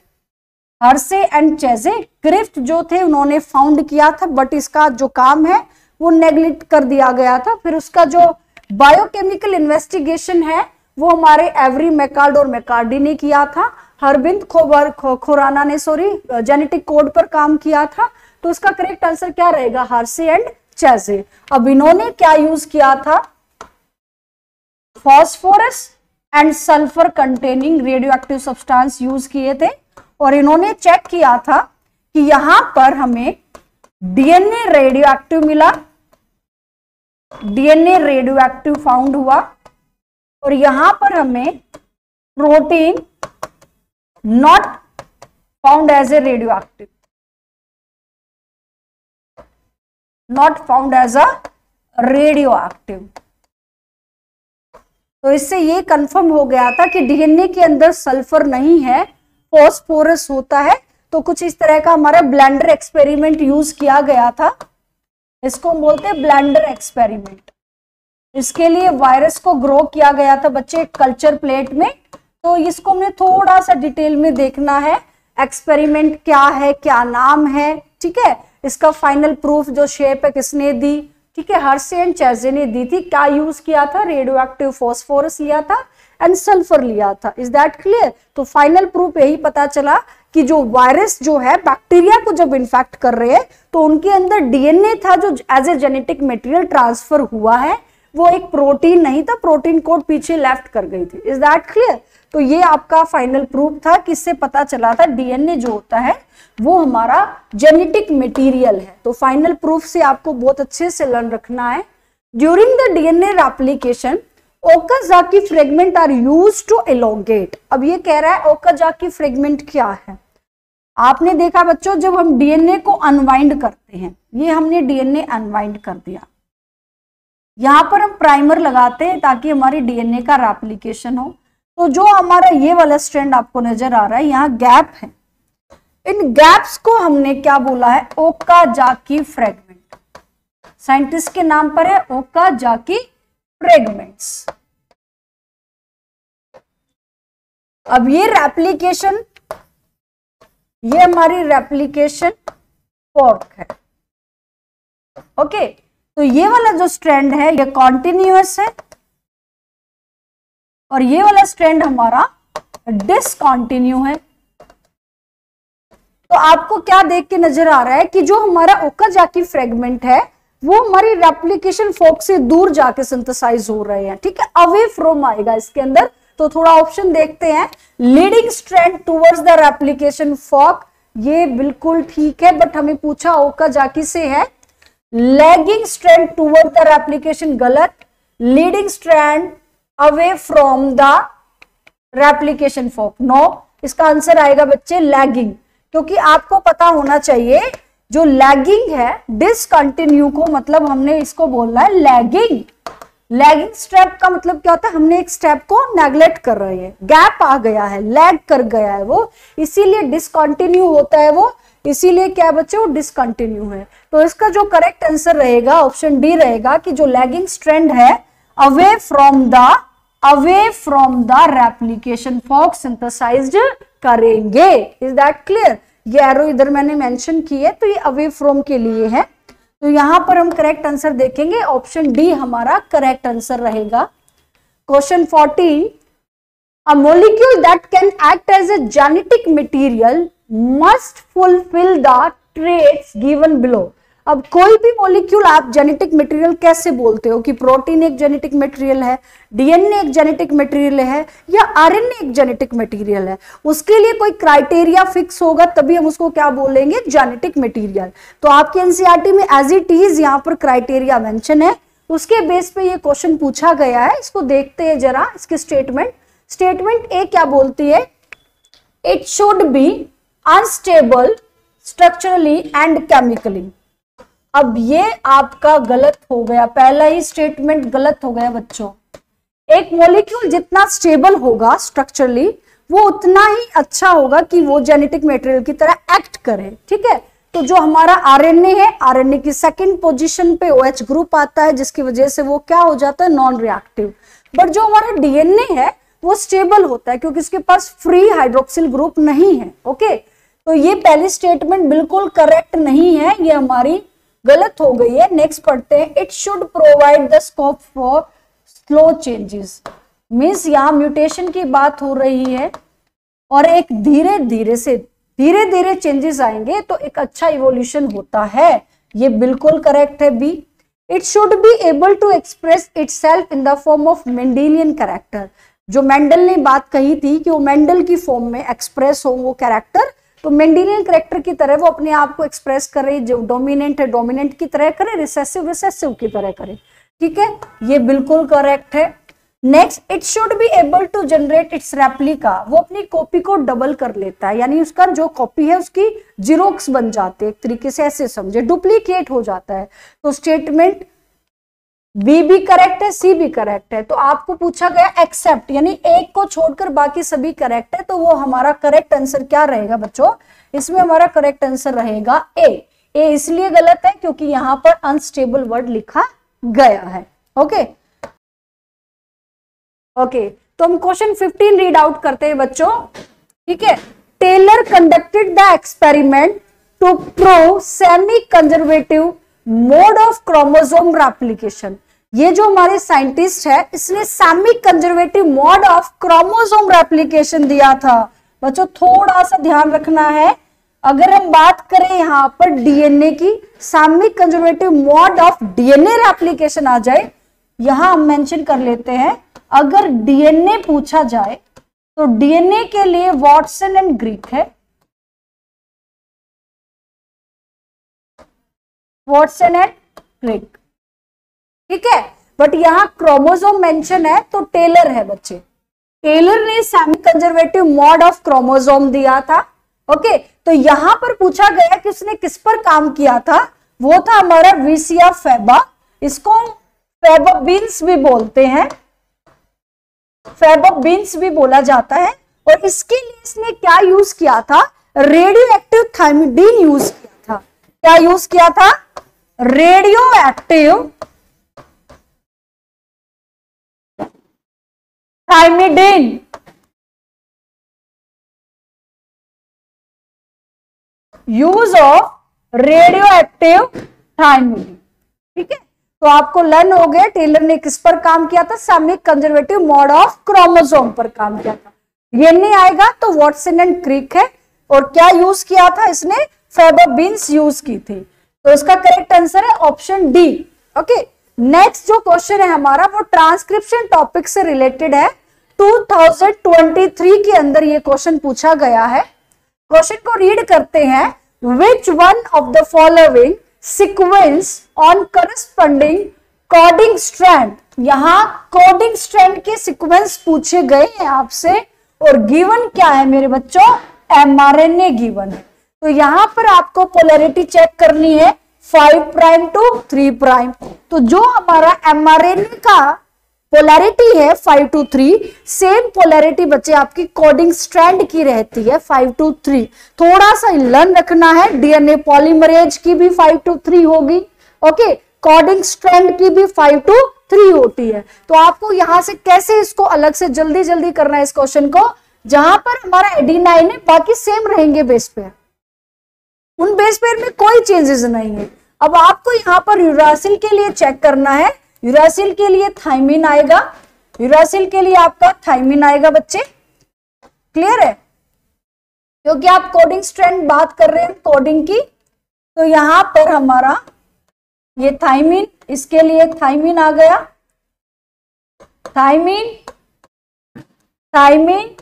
हर्शे एंड चेजे क्रिफ्ट जो थे उन्होंने फाउंड किया था, बट इसका जो काम है वो नेग्लेक्ट कर दिया गया था। फिर उसका जो बायोकेमिकल इन्वेस्टिगेशन है वो हमारे एवरी मैकार्ड और मैकार्डी ने किया था। हरबिंद खुराना ने जेनेटिक कोड पर काम किया था। तो इसका करेक्ट आंसर क्या रहेगा? Hershey and Chase. अब इन्होंने क्या यूज किया था? Phosphorus and sulphur containing radioactive substance use किए थे, और इन्होंने चेक किया था कि यहां पर हमें डीएनए रेडियो एक्टिव मिला, डीएनए रेडियो एक्टिव फाउंड हुआ, और यहां पर हमें protein not found as a radioactive, not found as a radioactive. तो इससे ये कंफर्म हो गया था कि डीएनए के अंदर सल्फर नहीं है, फॉस्फोरस होता है। तो कुछ इस तरह का हमारा ब्लेंडर एक्सपेरिमेंट यूज किया गया था। इसको बोलते हैं ब्लेंडर एक्सपेरिमेंट। इसके लिए वायरस को ग्रो किया गया था बच्चे कल्चर प्लेट में। तो इसको हमें थोड़ा सा डिटेल में देखना है, एक्सपेरिमेंट क्या है, क्या नाम है, ठीक है। इसका फाइनल प्रूफ जो शेप है किसने दी? ठीक है, हर्शे एंड चेजे ने दी थी। क्या यूज किया था? रेडियो एक्टिव फॉस्फोरस लिया था एंड सल्फर लिया था। Is that clear? तो फाइनल प्रूफ यही पता चला कि जो वायरस जो है बैक्टीरिया को जब इन्फेक्ट कर रहे हैं तो उनके अंदर डीएनए था जो as a genetic material transfer हुआ है, वो एक प्रोटीन नहीं था, प्रोटीन कोड पीछे लेफ्ट कर गई थी। Is that clear? तो ये आपका फाइनल प्रूफ था कि इससे पता चला था डीएनए जो होता है वो हमारा जेनेटिक मटेरियल है। तो फाइनल प्रूफ से आपको बहुत अच्छे से लर्न रखना है। During the DNA replication Okazaki fragment are used to elongate. अब ये कह रहा है ओकाजाकी फ्रेगमेंट क्या है? आपने देखा बच्चों जब हम डीएनए को अनवाइंड करते हैं, ये हमने डीएनए अनवाइंड कर दिया, यहां पर हम प्राइमर लगाते हैं ताकि हमारी डीएनए का रेप्लिकेशन हो। तो जो हमारा ये वाला स्ट्रैंड आपको नजर आ रहा है, यहाँ गैप है, इन गैप्स को हमने क्या बोला है? Okazaki fragment. साइंटिस्ट के नाम पर है ओकाजाकी फ्रेगमेंट्स। अब ये रेप्लिकेशन, ये हमारी रेप्लिकेशन फोर्क है। ओके, तो ये वाला जो स्ट्रैंड है ये कॉन्टिन्यूअस है और ये वाला स्ट्रैंड हमारा डिसकंटिन्यू है। तो आपको क्या देख के नजर आ रहा है कि जो हमारा ओकाजाकी फ्रेगमेंट है वो हमारी रेप्लिकेशन फोर्क से दूर जाके सिंथेसाइज हो रहे हैं, ठीक है, अवे फ्रॉम आएगा इसके अंदर। तो थोड़ा ऑप्शन देखते हैं, leading strand towards the replication fork, ये बिल्कुल ठीक है, बट हमें पूछा ओकाजाकी से है। Lagging strand toward the replication, गलत। Leading strand away from the replication fork, no. इसका आंसर आएगा बच्चे लैगिंग, क्योंकि आपको पता होना चाहिए जो लैगिंग है डिसकंटिन्यू को मतलब हमने इसको बोलना है लैगिंग। लैगिंग स्टेप का मतलब क्या होता है, हमने एक स्टेप को नेग्लेक्ट कर रहे हैं, गैप आ गया है, लैग कर गया है वो, इसीलिए डिसकंटिन्यू होता है वो, इसीलिए क्या बच्चे वो डिसकंटिन्यू है। तो इसका जो करेक्ट आंसर रहेगा ऑप्शन डी रहेगा कि जो लैगिंग स्ट्रैंड है away from the replication fork synthesized करेंगे। Is that clear? ये एरो इधर मैंने मेंशन की है, तो ये अवे फ्रॉम के लिए है। तो यहां पर हम करेक्ट आंसर देखेंगे, ऑप्शन डी हमारा करेक्ट आंसर रहेगा। Question 14, a molecule that can act as a genetic material must fulfil the traits given below. अब कोई भी मॉलिक्यूल आप जेनेटिक मटेरियल कैसे बोलते हो कि प्रोटीन एक जेनेटिक मटेरियल है, डीएनए एक जेनेटिक मटेरियल है, या आरएनए एक जेनेटिक मटेरियल है, उसके लिए कोई क्राइटेरिया फिक्स होगा तभी हम उसको क्या बोलेंगे, जेनेटिक मटेरियल। तो आपके एनसीईआरटी में एज इट इज यहाँ पर क्राइटेरिया मेंशन है, उसके बेस पे ये क्वेश्चन पूछा गया है। इसको देखते हैं जरा, इसके स्टेटमेंट ए क्या बोलती है, it should B unstable structurally and chemically. अब ये आपका गलत हो गया, पहला ही स्टेटमेंट गलत हो गया बच्चों। एक मॉलिक्यूल जितना स्टेबल होगा स्ट्रक्चरली वो उतना ही अच्छा होगा कि वो जेनेटिक मटेरियल की तरह एक्ट करे, ठीक है। तो जो हमारा आरएनए है, आरएनए की सेकंड पोजीशन पे OH ग्रुप आता है, जिसकी वजह से वो क्या हो जाता है, नॉन रिएक्टिव। बट जो हमारा डीएनए है वो स्टेबल होता है क्योंकि इसके पास फ्री हाइड्रोक्सिल ग्रुप नहीं है। ओके, तो ये पहली स्टेटमेंट बिल्कुल करेक्ट नहीं है, ये हमारी गलत हो गई है। नेक्स्ट पढ़ते हैं, it should provide the scope for slow changes. Means यहाँ म्यूटेशन की बात हो रही है और एक धीरे धीरे चेंजेस आएंगे तो एक अच्छा इवोल्यूशन होता है, ये बिल्कुल करेक्ट है B. It should be able to express itself in the form of Mendelian character. जो मेंडल ने बात कही थी कि वो मेंडल की फॉर्म में एक्सप्रेस हो वो कैरेक्टर, तो मेंडेलियन कैरेक्टर की तरह वो अपने आप को एक्सप्रेस करे, जो डोमिनेंट है डोमिनेंट की तरह करे, रिसेसिव रिसेसिव की तरह करे, ठीक है, ये बिल्कुल करेक्ट है। Next, it should be able to generate its replica. वो अपनी कॉपी को डबल कर लेता है, यानी उसका जो कॉपी है उसकी जीरोक्स बन जाते हैं, एक तरीके से ऐसे समझे, डुप्लीकेट हो जाता है। तो स्टेटमेंट बी भी करेक्ट है, सी भी करेक्ट है। तो आपको पूछा गया एक्सेप्ट, यानी एक को छोड़कर बाकी सभी करेक्ट है, तो वो हमारा करेक्ट आंसर क्या रहेगा बच्चों, इसमें हमारा करेक्ट आंसर रहेगा ए। इसलिए गलत है क्योंकि यहां पर अनस्टेबल वर्ड लिखा गया है। ओके, तो हम क्वेश्चन 15 रीड आउट करते हैं बच्चों, ठीक है। Taylor conducted the experiment to prove semi conservative mode of chromosome replication. ये जो हमारे साइंटिस्ट है इसने semi conservative mode of chromosome replication दिया था। बच्चों थोड़ा सा ध्यान रखना है, अगर हम बात करें यहां पर डीएनए की, semi conservative mode of DNA replication आ जाए, यहां हम मेंशन कर लेते हैं, अगर डीएनए पूछा जाए तो डीएनए के लिए वॉटसन एंड ग्रीक है, वॉटसन एंड ग्रीक, ठीक है। बट यहां क्रोमोसोम मेंशन है तो टेलर है बच्चे, टेलर ने semi conservative mode of chromosome दिया था। ओके, तो यहां पर पूछा गया कि उसने किस पर काम किया था, वो था हमारा विसिया फैबा, इसको फैबोबीन्स भी बोलते हैं, फैबोबीन्स भी बोला जाता है। और इसके लिए इसने क्या यूज किया था, रेडियो एक्टिव थायमिडीन यूज किया था। क्या यूज किया था, radioactive thymidine. Use of radioactive thymidine, ठीक है। तो आपको लर्न हो गया टेलर ने किस पर काम किया था, semi conservative mode of chromosome पर काम किया था। ये नहीं आएगा तो वॉटसन एंड क्रिक है, और क्या यूज किया था इसने, फेबर बीन्स यूज की थी। तो इसका करेक्ट आंसर है ऑप्शन डी। ओके, नेक्स्ट जो क्वेश्चन है हमारा वो ट्रांसक्रिप्शन टॉपिक से रिलेटेड है। 2023 के अंदर ये क्वेश्चन पूछा गया है। क्वेश्चन को रीड करते हैं। Which one of the following sequence on corresponding coding strand, यहां कोडिंग स्ट्रैंड के सीक्वेंस पूछे गए हैं आपसे, और गिवन क्या है मेरे बच्चों, mRNA गिवन है। तो यहां पर आपको पोलैरिटी चेक करनी है 5 प्राइम टू 3 प्राइम। तो जो हमारा mRNA का पोलैरिटी है 5 to 3, सेम पोलैरिटी बच्चे आपकी कोडिंग स्ट्रैंड की रहती है 5 to 3। थोड़ा सा लर्न रखना है, डीएनए पॉलीमरेज की भी 5 to 3 होगी। ओके, कोडिंग स्ट्रैंड की भी 5 to 3 होती है। तो आपको यहां से कैसे इसको अलग से जल्दी जल्दी करना है इस क्वेश्चन को, जहां पर हमारा एडेनाइन है बाकी सेम रहेंगे बेस पेयर, उन बेस पेयर में कोई चेंजेस नहीं है। अब आपको यहां पर यूरासिल के लिए चेक करना है। यूरासिल के लिए थाइमिन आएगा, यूरासिल के लिए आपका थाइमिन आएगा बच्चे, क्लियर है, क्योंकि आप कोडिंग स्ट्रैंड बात कर रहे हैं कोडिंग की। तो यहां पर हमारा ये थाइमिन, इसके लिए थाइमिन आ गया, थाइमिन थाइमिन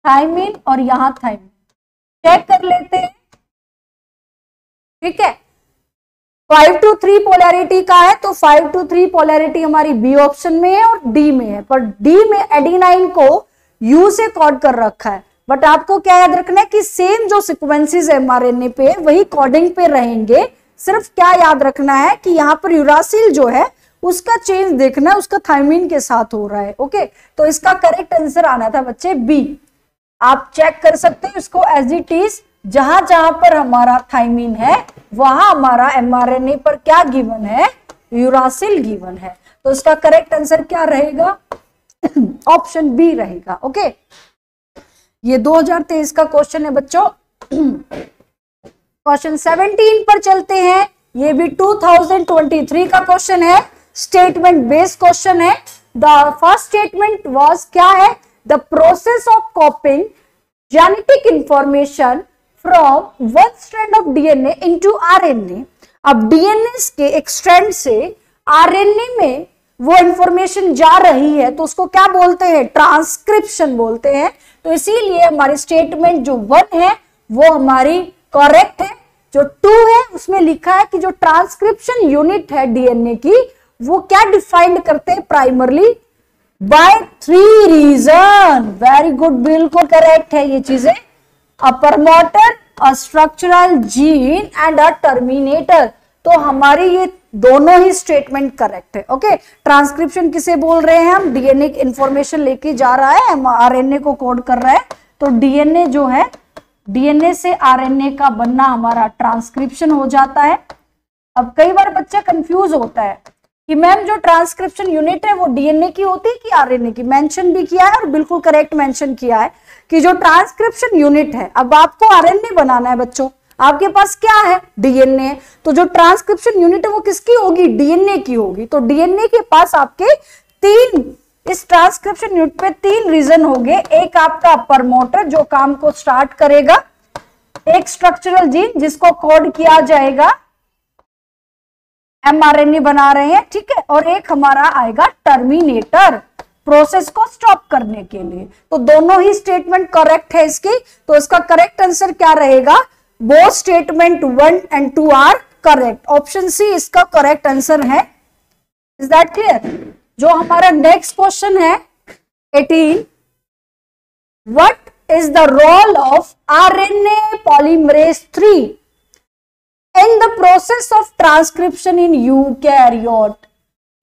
थाइमिन और यहां थाइमिन चेक कर लेते हैं। ठीक है, 5 to 3 पोलैरिटी का है, तो 5 to 3 पोलैरिटी हमारी बी ऑप्शन में है और डी में है, पर डी में एडेनाइन को यू से कोड कर रखा है। बट आपको क्या याद रखना है कि सेम जो सीक्वेंसेस है mRNA पे वही कोडिंग पे रहेंगे। सिर्फ क्या याद रखना है कि यहाँ पर यूरासिल जो है उसका चेंज देखना है, उसका थाइमिन के साथ हो रहा है। ओके, तो इसका करेक्ट आंसर आना था बच्चे बी। आप चेक कर सकते हैं इसको एज इट इज, जहां जहां पर हमारा थाइमिन है वहां हमारा mRNA पर क्या गिवन है, यूरासिल गिवन है। तो इसका करेक्ट आंसर क्या रहेगा, ऑप्शन बी रहेगा। ओके, ये 2023 का क्वेश्चन है बच्चों। क्वेश्चन 17 पर चलते हैं। ये भी 2023 का क्वेश्चन है, स्टेटमेंट बेस्ड क्वेश्चन है। द फर्स्ट स्टेटमेंट वाज क्या है, the process of कॉपिंग genetic information from one strand of DNA into RNA. अब डीएनए के एक स्ट्रैंड से आरएनए में वो इंफॉर्मेशन जा रही है तो उसको क्या बोलते हैं, ट्रांसक्रिप्शन बोलते हैं। तो इसीलिए हमारी स्टेटमेंट जो 1 है वो हमारी करेक्ट है। जो 2 है उसमें लिखा है कि जो ट्रांसक्रिप्शन यूनिट है डीएनए की वो क्या डिफाइंड करते हैं, primarily by 3 region. Very good, बिल्कुल करेक्ट है ये चीजें। A promoter, a structural gene and a terminator. तो हमारी ये दोनों ही स्टेटमेंट करेक्ट है। ओके, ट्रांसक्रिप्शन किसे बोल रहे हैं हम, डीएनए इंफॉर्मेशन लेके जा रहा है, आरएनए को कोड कर रहा है। तो डीएनए जो है, डीएनए से आरएनए का बनना हमारा ट्रांसक्रिप्शन हो जाता है। अब कई बार बच्चा कंफ्यूज होता है कि मैम जो ट्रांसक्रिप्शन यूनिट है वो डीएनए की होती है कि आरएनए की। मेंशन भी किया है और बिल्कुल करेक्ट मेंशन किया है कि जो ट्रांसक्रिप्शन यूनिट है, अब आपको आरएनए बनाना है बच्चों, आपके पास क्या है, डीएनए। तो जो ट्रांसक्रिप्शन यूनिट है वो किसकी होगी, डीएनए की होगी। तो डीएनए के पास आपके 3, इस ट्रांसक्रिप्शन यूनिट पे 3 रीजन होंगे। एक आपका प्रमोटर जो काम को स्टार्ट करेगा, एक स्ट्रक्चरल जीन जिसको कोड किया जाएगा, mRNA बना रहे हैं, ठीक है, और एक हमारा आएगा टर्मिनेटर, प्रोसेस को स्टॉप करने के लिए। तो दोनों ही स्टेटमेंट करेक्ट है इसकी। तो इसका करेक्ट आंसर क्या रहेगा, both statement 1 and 2 are correct. Option C इसका करेक्ट आंसर है। Is that clear. जो हमारा नेक्स्ट क्वेश्चन है 18, what is the role of RNA polymerase 3 in the process of transcription in eukaryote.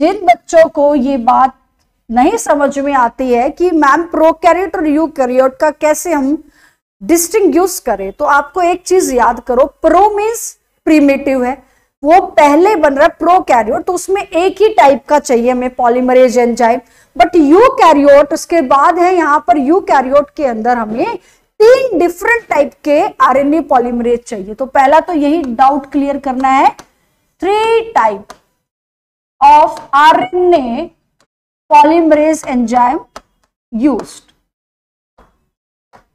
जिन बच्चों को ये बात नहीं समझ में आती है कि मैम प्रोकैरियोट और यूकैरियोट का कैसे हम डिस्टिंग्विश करें, तो आपको एक चीज याद करो, प्रो मीन्स प्रिमिटिव है, वो पहले बन रहा है प्रोकैरियोट, तो उसमें एक ही टाइप का चाहिए हमें पॉलीमरेज एंजाइम। बट यूकैरियोट उसके बाद है, यहां पर यूकैरियोट के अंदर हमें 3 डिफरेंट टाइप के आरएनए पॉलीमरेज चाहिए। तो पहला तो यही डाउट क्लियर करना है, 3 type of RNA polymerase enzyme used.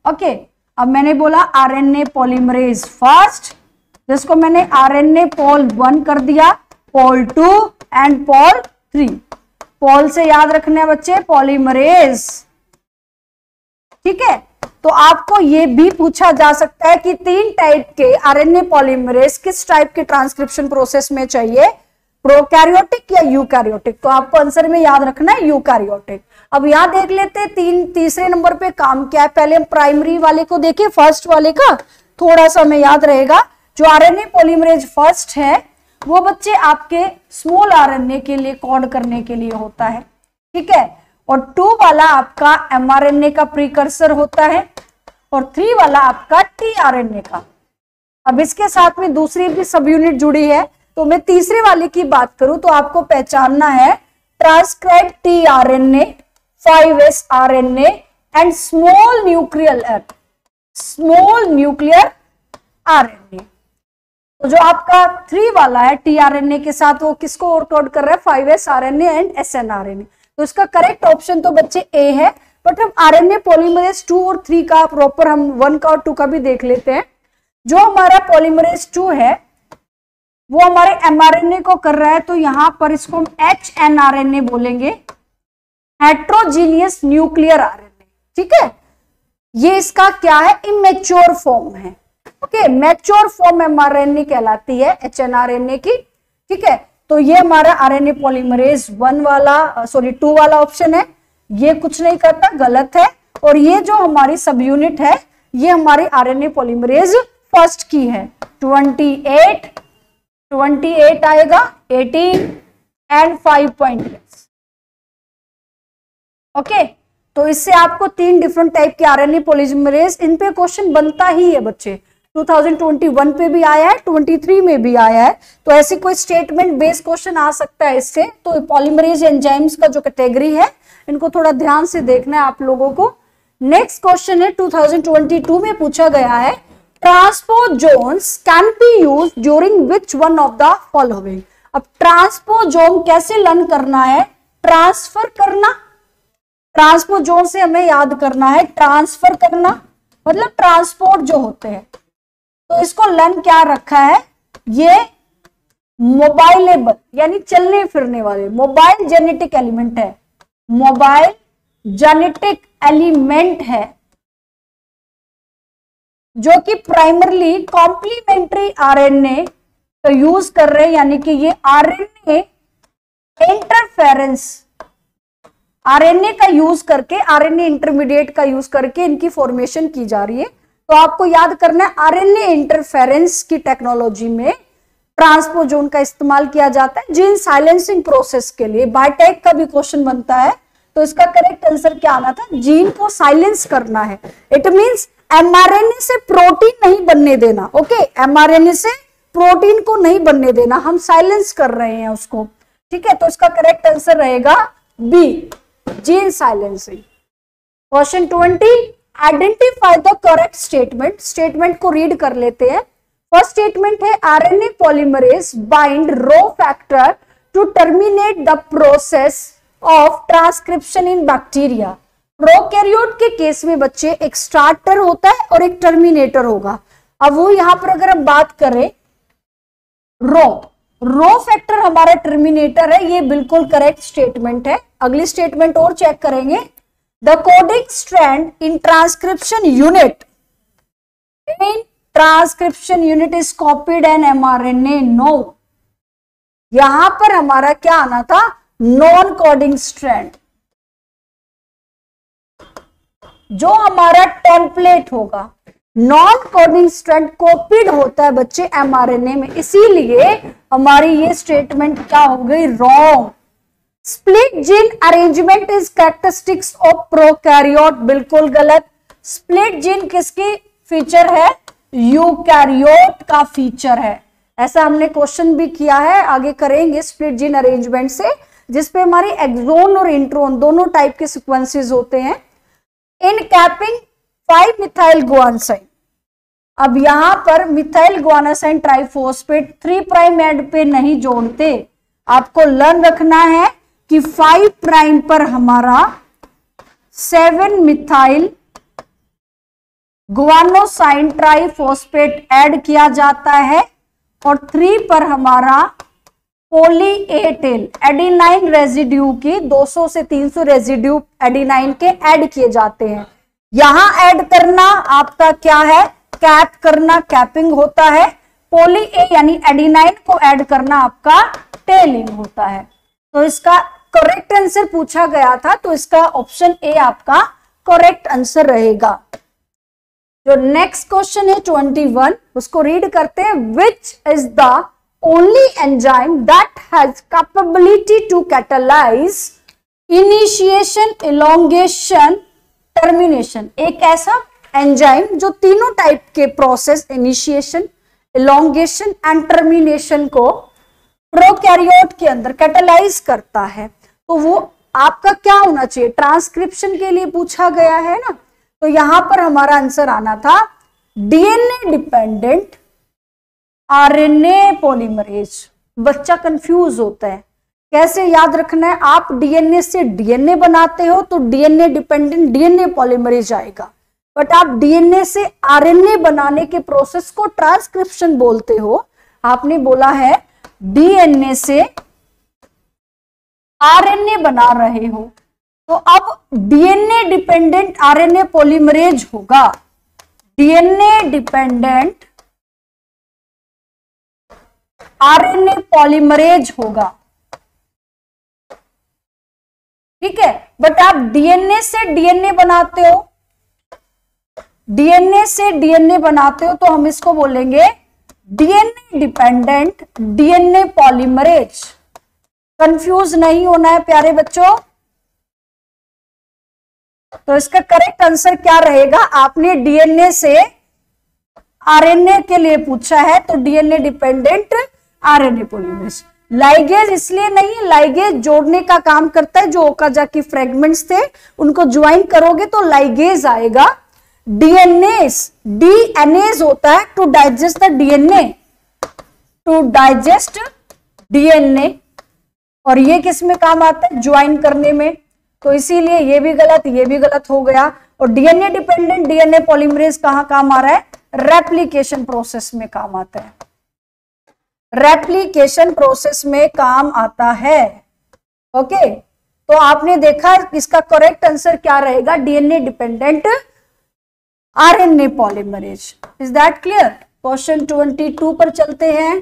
Okay, अब मैंने बोला आरएनए पॉलीमरेज फर्स्ट, जिसको मैंने आरएनए पॉल 1 कर दिया, पॉल 2 एंड पॉल 3। पॉल से याद रखने बच्चे पॉलीमरेज, ठीक है। तो आपको ये भी पूछा जा सकता है कि 3 टाइप के आरएनए पॉलीमरेज किस टाइप के ट्रांसक्रिप्शन प्रोसेस में चाहिए, प्रोकैरियोटिक या यूकैरियोटिक। तो आपको आंसर में याद रखना है यूकैरियोटिक। अब यहां देख लेते हैं तीसरे नंबर पे काम क्या है। पहले हम प्राइमरी वाले को देखें, फर्स्ट वाले का थोड़ा सा हमें याद रहेगा। जो आरएनए पॉलीमरेज फर्स्ट है वो बच्चे आपके स्मॉल आरएनए के लिए कोड करने के लिए होता है, ठीक है। और 2 वाला आपका एमआरएनए का प्रीकर्सर होता है और 3 वाला आपका टीआरएनए का। अब इसके साथ में दूसरी भी सब यूनिट जुड़ी है। तो मैं तीसरे वाले की बात करूं तो आपको पहचानना है transcribe tRNA, 5s RNA and small nuclear RNA. तो जो आपका 3 वाला है टीआरएनए के साथ, वो किसको कोड कर रहा है, 5s आरएनए एंड एसएनआरएनए। तो इसका करेक्ट ऑप्शन तो बच्चे ए है। बट हम आरएनए पॉलीमरेज 2 और 3 का प्रॉपर हम 1 का और 2 का भी देख लेते हैं। जो हमारा पॉलीमरेज 2 है वो हमारे एमआरएनए को कर रहा है, तो यहां पर इसको हम एचएनआरएनए बोलेंगे, हेट्रोजीनियस न्यूक्लियर आरएनए, ठीक है। ये इसका क्या है, इमेच्योर फॉर्म है। ओके, मैच्योर फॉर्म एमआरएनए कहलाती है एचएनआरएनए की, ठीक है। तो ये हमारा आरएनए पॉलीमरेज 2 वाला ऑप्शन है, ये कुछ नहीं करता, गलत है। और ये जो हमारी सब यूनिट है ये हमारी आरएनए पॉलीमरेज फर्स्ट की है। 28 आएगा, 18 एंड 5 पॉइंट। ओके, तो इससे आपको 3 डिफरेंट टाइप के आरएनए पॉलीमरेज, इन पे क्वेश्चन बनता ही है बच्चे। 2021 पे भी आया है, 23 में भी आया है। तो ऐसे कोई स्टेटमेंट बेस्ड क्वेश्चन आ सकता है इससे। तो पॉलीमरेज एंजाइम्स का जो कैटेगरी है इनको थोड़ा ध्यान से देखना है आप लोगों को। नेक्स्ट क्वेश्चन है 2022 में पूछा गया है, transposons can be used during which one of the following. अब ट्रांसपोजोन कैसे लर्न करना है, ट्रांसफर करना। ट्रांसपोजोन से हमें याद करना है ट्रांसफर करना, मतलब ट्रांसपोर्ट जो होते हैं। तो इसको लर्न क्या रखा है, ये मोबाइलेबल यानी चलने फिरने वाले मोबाइल जेनेटिक एलिमेंट है, मोबाइल जेनेटिक एलिमेंट है, जो कि प्राइमरली कॉम्प्लीमेंट्री आरएनए का यूज कर रहे हैं। यानी कि ये आरएनए इंटरफेरेंस, आरएनए का यूज करके, आरएनए इंटरमीडिएट का यूज करके इनकी फॉर्मेशन की जा रही है। तो आपको याद करना है आरएनए इंटरफेरेंस की टेक्नोलॉजी में ट्रांसपोजोन का इस्तेमाल किया जाता है जीन साइलेंसिंग प्रोसेस के लिए। बायोटेक का भी क्वेश्चन बनता है, तो इसका करेक्ट आंसर क्या आना था, जीन को साइलेंस करना है। इट मींस एमआरएनए से प्रोटीन नहीं बनने देना। ओके, एमआरएनए से प्रोटीन को नहीं बनने देना, हम साइलेंस कर रहे हैं उसको, ठीक है। तो इसका करेक्ट आंसर रहेगा B, gene silencing. Question 20, identify the correct statement. Statement को रीड कर लेते हैं। फर्स्ट स्टेटमेंट है RNA polymerase bind rho factor to terminate the process of transcription in bacteria. Prokaryote के केस में बच्चे एक स्टार्टर होता है और एक टर्मिनेटर होगा। अब वो यहां पर अगर हम बात करें रो फैक्टर हमारा टर्मिनेटर है, ये बिल्कुल करेक्ट स्टेटमेंट है। अगली स्टेटमेंट और चेक करेंगे, the coding strand in transcription unit is copied an mRNA. No, यहां पर हमारा क्या आना था, नॉन कोडिंग स्ट्रैंड। जो हमारा टेम्पलेट होगा, नॉन कोडिंग स्ट्रैंड कॉपीड होता है बच्चे एमआरएनए में, इसीलिए हमारी ये स्टेटमेंट क्या हो गई, wrong. Split gene arrangement is characteristics of prokaryote, बिल्कुल गलत। स्प्लिट जीन किसकी फीचर है, यूकैरियोट का फीचर है। ऐसा हमने क्वेश्चन भी किया है, आगे करेंगे स्प्लिट जीन अरेंजमेंट से, जिसपे हमारी एक्सोन और इंट्रोन दोनों टाइप के सीक्वेंसेस होते हैं। इन कैपिंग 5 मिथाइल गुआनसाइन, अब यहां पर मिथाइल गुआनासाइन ट्राइफॉस्फेट 3' एंड पे नहीं जोड़ते, आपको लर्न रखना है कि 5 प्राइम पर हमारा 7 मिथाइल गुआनोसाइन ट्राइफॉस्फेट ऐड किया जाता है और 3 पर हमारा poly A tail adenine residue की 200 से 300 रेजिड्यू एडिनाइन के ऐड किए जाते हैं। यहां ऐड करना आपका क्या है, कैप करना, कैपिंग होता है। पॉली ए यानी एडिनाइन को ऐड करना आपका टेलिंग होता है। तो इसका करेक्ट आंसर पूछा गया था, तो इसका ऑप्शन ए आपका करेक्ट आंसर रहेगा। जो नेक्स्ट क्वेश्चन है 21, उसको रीड करते हैं। Which is the only enzyme that has capability to catalyse initiation, elongation, termination. एक ऐसा एंजाइम जो तीनों टाइप के process, initiation, elongation and termination को प्रोकैरियोट के अंदर कैटालाइज करता है। तो वो आपका क्या होना चाहिए, ट्रांसक्रिप्शन के लिए पूछा गया है ना। तो यहां पर हमारा आंसर आना था डीएनए डिपेंडेंट आरएनए पॉलीमरेज। बच्चा कंफ्यूज होता है, कैसे याद रखना है। आप डीएनए से डीएनए बनाते हो तो डीएनए डिपेंडेंट डीएनए पॉलीमरेज आएगा, बट आप डीएनए से आरएनए बनाने के प्रोसेस को ट्रांसक्रिप्शन बोलते हो। आपने बोला है डीएनए से आरएनए बना रहे हो, तो अब डीएनए डिपेंडेंट आरएनए पॉलीमरेज होगा। डीएनए डिपेंडेंट आरएनए पॉलीमरेज होगा, ठीक है। बट आप डीएनए से डीएनए बनाते हो, डीएनए से डीएनए बनाते हो तो हम इसको बोलेंगे DNA dependent DNA polymerase. Confuse नहीं होना है प्यारे बच्चों। तो इसका करेक्ट आंसर क्या रहेगा, आपने डीएनए से आरएनए के लिए पूछा है तो DNA dependent RNA polymerase. Ligase इसलिए नहीं, लाइगेज जोड़ने का काम करता है। जो ओकाजाकी फ्रेगमेंट्स थे उनको ज्वाइन करोगे तो लाइगेज आएगा। डीएनएस, डीएनएज होता है to digest the DNA, to digest DNA, और ये किस में काम आता है, ज्वाइन करने में। तो इसीलिए ये भी गलत हो गया। और डीएनए डिपेंडेंट डीएनए पॉलीमरेज कहां काम आ रहा है, रेप्लिकेशन प्रोसेस में काम आता है, रेप्लिकेशन प्रोसेस में काम आता है। ओके, तो आपने देखा इसका करेक्ट आंसर क्या रहेगा, DNA dependent RNA polymerase. Is that clear. Question 22 पर चलते हैं।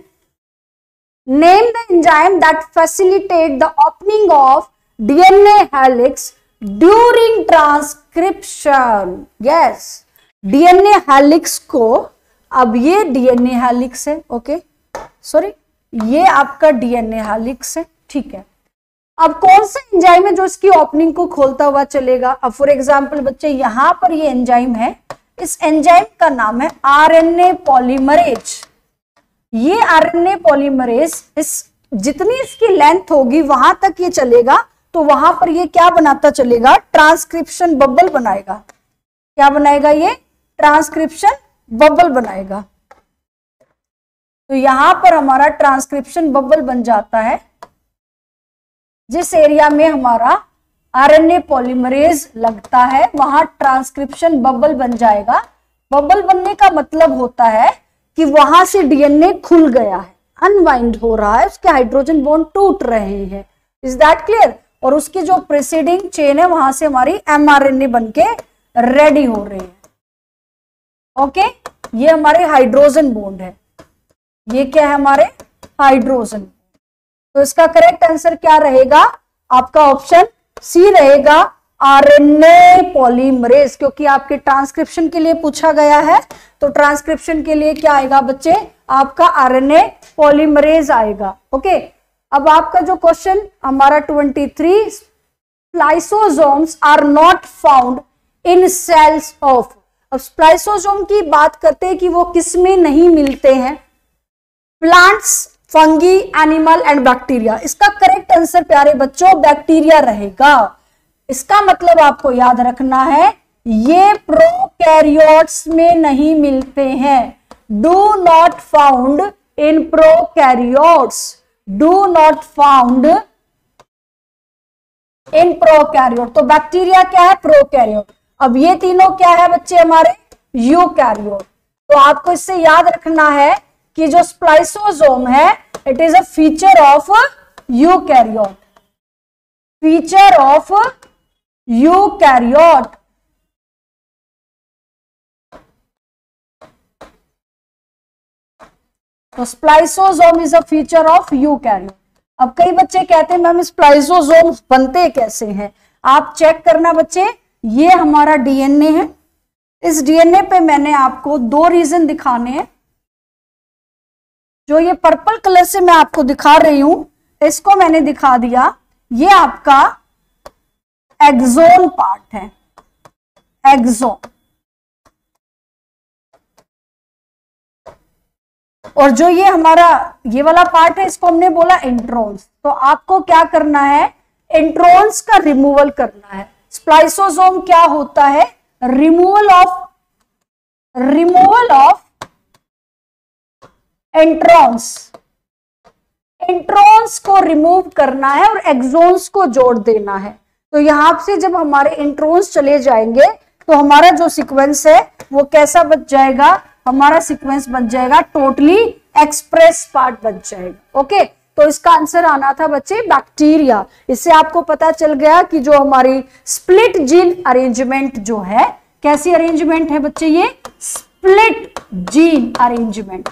Name the enzyme that facilitate the opening of DNA helix during transcription. Yes, DNA helix को, अब ये डीएनए हेलिक्स है, ओके सॉरी, ये आपका डीएनए हेलिक्स है, ठीक है। अब कौन सा एंजाइम है जो इसकी ओपनिंग को खोलता हुआ चलेगा। अब फॉर एग्जांपल बच्चे यहां पर ये एंजाइम है, इस एंजाइम का नाम है आरएनए पॉलीमरेज। ये आरएनए पॉलीमरेज इस जितनी इसकी लेंथ होगी वहां तक ये चलेगा, तो वहां पर ये क्या बनाता चलेगा, ट्रांसक्रिप्शन बबल बनाएगा। क्या बनाएगा, ये ट्रांसक्रिप्शन बबल बनाएगा। तो यहां पर हमारा ट्रांसक्रिप्शन बबल बन जाता है। जिस एरिया में हमारा आरएनए पॉलीमरेज लगता है वहां ट्रांसक्रिप्शन बबल बन जाएगा। बबल बनने का मतलब होता है कि वहां से डीएनए खुल गया है, अनवाइंड हो रहा है, उसके हाइड्रोजन बॉन्ड टूट रहे हैं। Is that clear. और उसकी जो प्रीसीडिंग चेन है वहां से हमारी एमआरएनए बनके रेडी हो रही है। ओके, ये हमारे हाइड्रोजन बॉन्ड है, ये क्या है, हमारे हाइड्रोजन। तो इसका करेक्ट आंसर क्या रहेगा, आपका ऑप्शन सी रहेगा, आरएनए पॉलीमरेज, क्योंकि आपके ट्रांसक्रिप्शन के लिए पूछा गया है। तो ट्रांसक्रिप्शन के लिए क्या आएगा बच्चे, आपका आरएनए पॉलीमरेज आएगा। ओके, अब आपका जो क्वेश्चन हमारा 23, spliceosomes are not found in cells of. अब स्प्लाइसोसोम की बात करते हैं कि वो किस में नहीं मिलते हैं, plants, fungi, animal and bacteria. इसका करेक्ट आंसर प्यारे बच्चों बैक्टीरिया रहेगा। इसका मतलब आपको याद रखना है ये प्रोकैरियोट्स में नहीं मिलते हैं, do not found in prokaryotes. Do not found in prokaryote. तो बैक्टीरिया क्या है? प्रोकैरियोट। अब ये तीनों क्या है बच्चे? हमारे यूकैरियोट। तो आपको इससे याद रखना है कि जो स्प्लाइसोसोम है it is a feature of eukaryote, feature of eukaryote. तो spliceosome is a feature of eukaryote. अब कई बच्चे कहते हैं मैम स्प्लाइसोसोम बनते कैसे हैं? आप चेक करना बच्चे, ये हमारा डीएनए है। इस डीएनए पे मैंने आपको दो रीजन दिखाने हैं। जो ये पर्पल कलर से मैं आपको दिखा रही हूं, इसको मैंने दिखा दिया, ये आपका एक्सोन पार्ट है, एक्सोन। और जो ये हमारा ये वाला पार्ट है इसको हमने बोला इंट्रोन्स। तो आपको क्या करना है? इंट्रोन्स का रिमूवल करना है। स्प्लाइसोसोम क्या होता है? Removal of introns. इंट्रोन्स को रिमूव करना है और एक्सोन्स को जोड़ देना है। तो यहां से जब हमारे इंट्रोन्स चले जाएंगे तो हमारा जो सीक्वेंस है वो कैसा बच जाएगा? हमारा सीक्वेंस बन जाएगा टोटली एक्सप्रेस पार्ट बन जाएगा। ओके, तो इसका आंसर आना था बच्चे बैक्टीरिया। इससे आपको पता चल गया कि जो हमारी स्प्लिट जीन अरेंजमेंट जो है, कैसी अरेंजमेंट है बच्चे? ये स्प्लिट जीन अरेंजमेंट।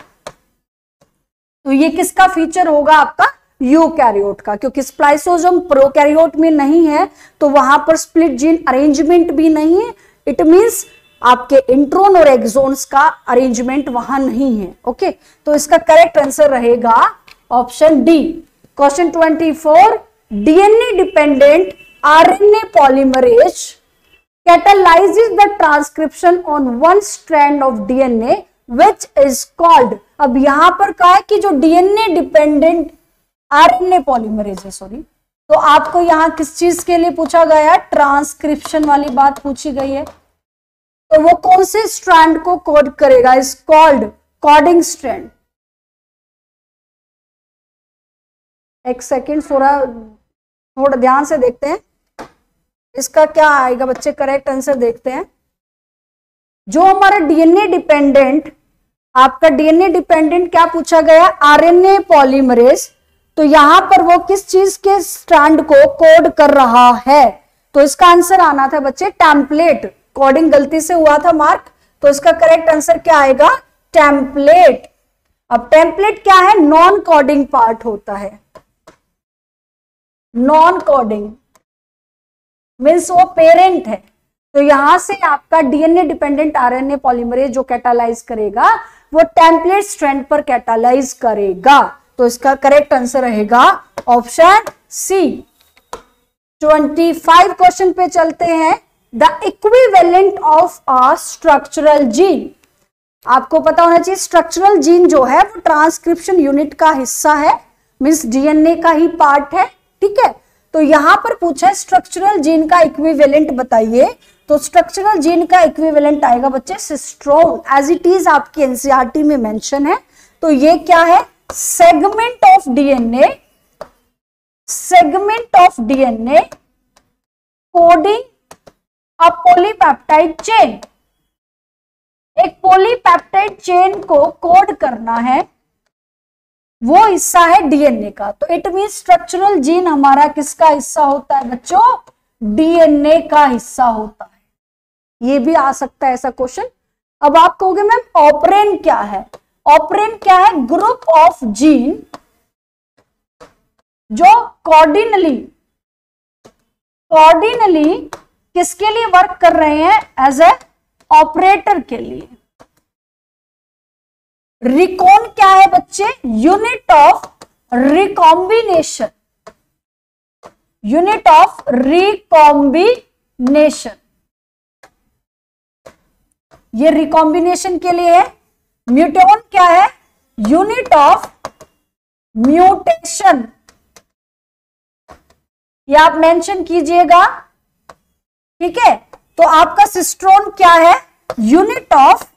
तो ये किसका फीचर होगा? आपका यूकैरियोट का, क्योंकि स्प्लाइसोसोम प्रोकैरियोट में नहीं है तो वहां पर स्प्लिट जीन अरेंजमेंट भी नहीं है। इट मींस आपके इंट्रोन और एक्सोन्स का अरेंजमेंट वहां नहीं है। ओके, तो इसका करेक्ट आंसर रहेगा option D. Question 24, DNA dependent RNA polymerase catalyzes the transcription on one strand of DNA which is called। अब यहां पर कहा है कि जो डीएनए डिपेंडेंट आरएनए पॉलीमरेज है, सॉरी, तो आपको यहां किस चीज के लिए पूछा गया है? ट्रांसक्रिप्शन वाली बात पूछी गई है। तो वो कौन से स्ट्रैंड को कोड करेगा? Is called coding strand. एक सेकेंड, थोड़ा ध्यान से देखते हैं इसका क्या आएगा बच्चे। करेक्ट आंसर देखते हैं। जो हमारा डीएनए डिपेंडेंट, आपका डीएनए डिपेंडेंट क्या पूछा गया? RNA polymerase. तो यहां पर वो किस चीज के स्ट्रैंड को कोड कर रहा है? तो इसका आंसर आना था बच्चे टेम्पलेट। कोडिंग गलती से हुआ था मार्क, तो इसका करेक्ट आंसर क्या आएगा? टेम्पलेट। अब टेम्पलेट क्या है? नॉन कोडिंग पार्ट होता है। नॉन कोडिंग मीन्स वो पेरेंट है। तो यहां से आपका डीएनए डिपेंडेंट आरएनए पॉलीमरेज जो कैटालाइज करेगा वो टेम्पलेट स्ट्रैंड पर कैटालाइज करेगा। तो इसका करेक्ट आंसर रहेगा ऑप्शन सी। 25 क्वेश्चन पे चलते हैं। The equivalent of a structural gene. आपको पता होना चाहिए स्ट्रक्चरल जीन जो है वो ट्रांसक्रिप्शन यूनिट का हिस्सा है, मीन्स डीएनए का ही पार्ट है। ठीक है, तो यहां पर पूछा है स्ट्रक्चरल जीन का इक्विवेलेंट बताइए। तो स्ट्रक्चरल जीन का इक्विवेलेंट आएगा बच्चे सिस्ट्रोन, एज इट इज आपकी एनसीईआरटी में मेंशन है। तो ये क्या है? Segment of DNA, segment of DNA coding a polypeptide chain. एक पॉलीपेप्टाइड चेन को कोड करना है, वो हिस्सा है डीएनए का। तो इट मीन स्ट्रक्चरल जीन हमारा किसका हिस्सा होता है बच्चों? डीएनए का हिस्सा होता है। ये भी आ सकता है ऐसा क्वेश्चन। अब आप कहोगे मैम ऑपरेन क्या है? ऑपरेन क्या है? ग्रुप ऑफ जीन जो कॉर्डिनली किसके लिए वर्क कर रहे हैं? एज ए ऑपरेटर के लिए। रिकॉन क्या है बच्चे? Unit of recombination, unit of recombination. ये रिकॉम्बिनेशन के लिए है। म्यूटेशन क्या है? Unit of mutation. ये आप मेंशन कीजिएगा। ठीक है, तो आपका सिस्ट्रोन क्या है? Unit of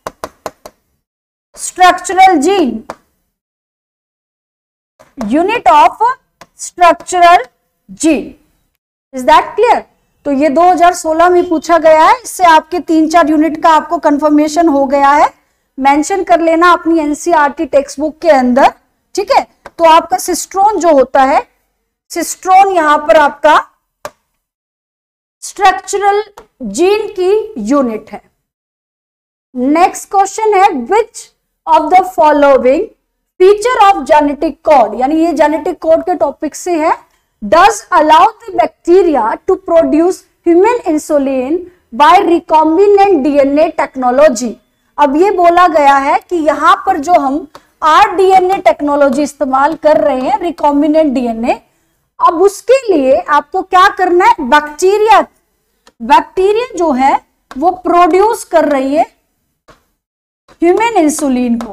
structural gene. Unit of structural gene. Is that clear? तो ये 2016 में पूछा गया है, इससे आपके 3-4 यूनिट का आपको कंफर्मेशन हो गया है। मेंशन कर लेना अपनी एनसीईआरटी टेक्स्ट बुक के अंदर, ठीक है। तो आपका सिस्ट्रोन जो होता है, सिस्ट्रोन यहां पर आपका स्ट्रक्चरल जीन की यूनिट है। नेक्स्ट क्वेश्चन है, which of the following feature of genetic code, यानी ये जेनेटिक कोड के टॉपिक से है, does allow the bacteria to produce human insulin by recombinant DNA technology. अब ये बोला गया है कि यहां पर जो हम आरडीएनए टेक्नोलॉजी इस्तेमाल कर रहे हैं, रिकॉम्बिनेंट डीएनए, अब उसके लिए आपको क्या करना है, बैक्टीरिया जो है वो प्रोड्यूस कर रही है ह्यूमन इंसुलिन को।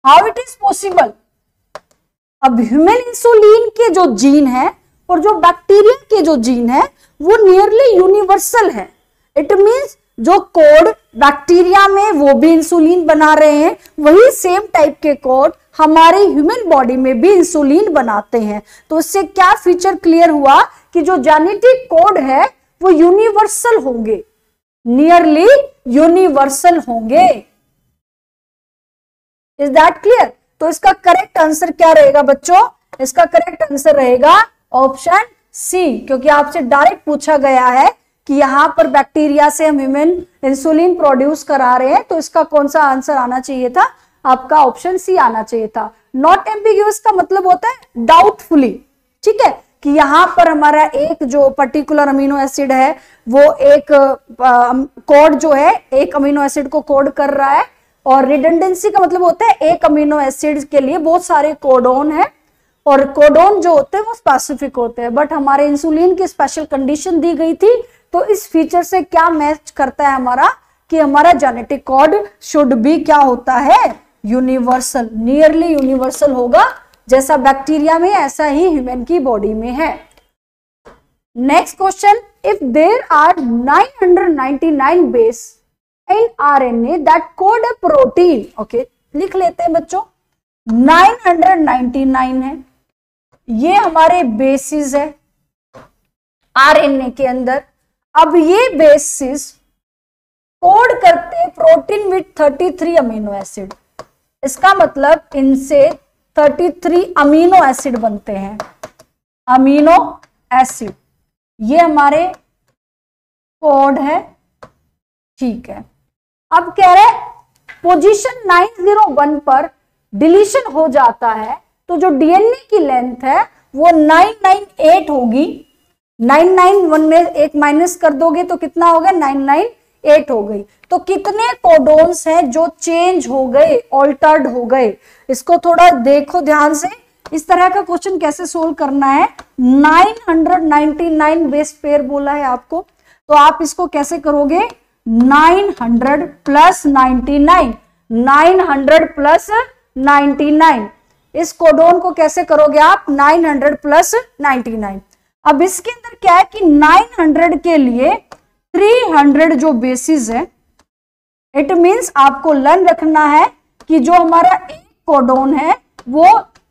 How it is possible? अब ह्यूमन इंसुलिन के जो जीन है और जो बैक्टीरिया के जो जीन है वो नियरली यूनिवर्सल है। इट मींस जो कोड बैक्टीरिया में वो भी इंसुलिन बना रहे हैं, वही सेम टाइप के कोड हमारे ह्यूमन बॉडी में भी इंसुलिन बनाते हैं। तो इससे क्या फीचर क्लियर हुआ कि जो जेनेटिक कोड है वो यूनिवर्सल होंगे, नियरली यूनिवर्सल होंगे। Is that clear? तो इसका करेक्ट आंसर क्या रहेगा बच्चों? इसका करेक्ट आंसर रहेगा ऑप्शन सी, क्योंकि आपसे डायरेक्ट पूछा गया है कि यहां पर बैक्टीरिया से हम ह्यूमन इंसुलिन प्रोड्यूस करा रहे हैं, तो इसका कौन सा आंसर आना चाहिए था? आपका ऑप्शन सी आना चाहिए था। नॉट एम्बिग्यूअस का मतलब होता है डाउटफुली, ठीक है, कि यहां पर हमारा एक जो पर्टिकुलर अमीनो एसिड है वो एक कोड जो है एक अमीनो एसिड को कोड कर रहा है, और रिडंडेंसी का मतलब होता है एक अमीनो एसिड के लिए बहुत सारे कोडोन है, और कोडोन जो होते हैं वो स्पेसिफिक होते हैं। बट हमारे इंसुलिन की स्पेशल कंडीशन दी गई थी, तो इस फीचर से क्या मैच करता है हमारा, कि हमारा जेनेटिक कोड शुड बी क्या होता है, यूनिवर्सल, नियरली यूनिवर्सल होगा। जैसा बैक्टीरिया में ऐसा ही ह्यूमन की बॉडी में है। Next question, if there are 999 base in RNA that code a protein, okay लिख लेते हैं बच्चों, 999 है, ये हमारे बेसिस है आरएनए के अंदर। अब ये बेसिस कोड करते हैं प्रोटीन विथ 33 अमीनो एसिड, इसका मतलब इनसे 33 अमीनो एसिड बनते हैं, अमीनो एसिड, ये हमारे कोड है, ठीक है। अब कह रहे पोजीशन 901 पर डिलीशन हो जाता है, तो जो डीएनए की लेंथ है वो 998 होगी। 991 में एक माइनस कर दोगे तो कितना होगा, 998 हो गई। तो कितने कोडोन्स हैं जो चेंज हो गए, ऑल्टर्ड हो गए? इसको थोड़ा देखो ध्यान से, इस तरह का क्वेश्चन कैसे सोल्व करना है। 999 बेस पेयर बोला है आपको, तो आप इसको कैसे करोगे, 900 प्लस 99, 900 प्लस 99, इस कोडोन को कैसे करोगे आप, 900 प्लस 99। अब इसके अंदर क्या है कि 900 के लिए 300 जो बेसिस है, इट मींस आपको लर्न रखना है कि जो हमारा एक कोडोन है वो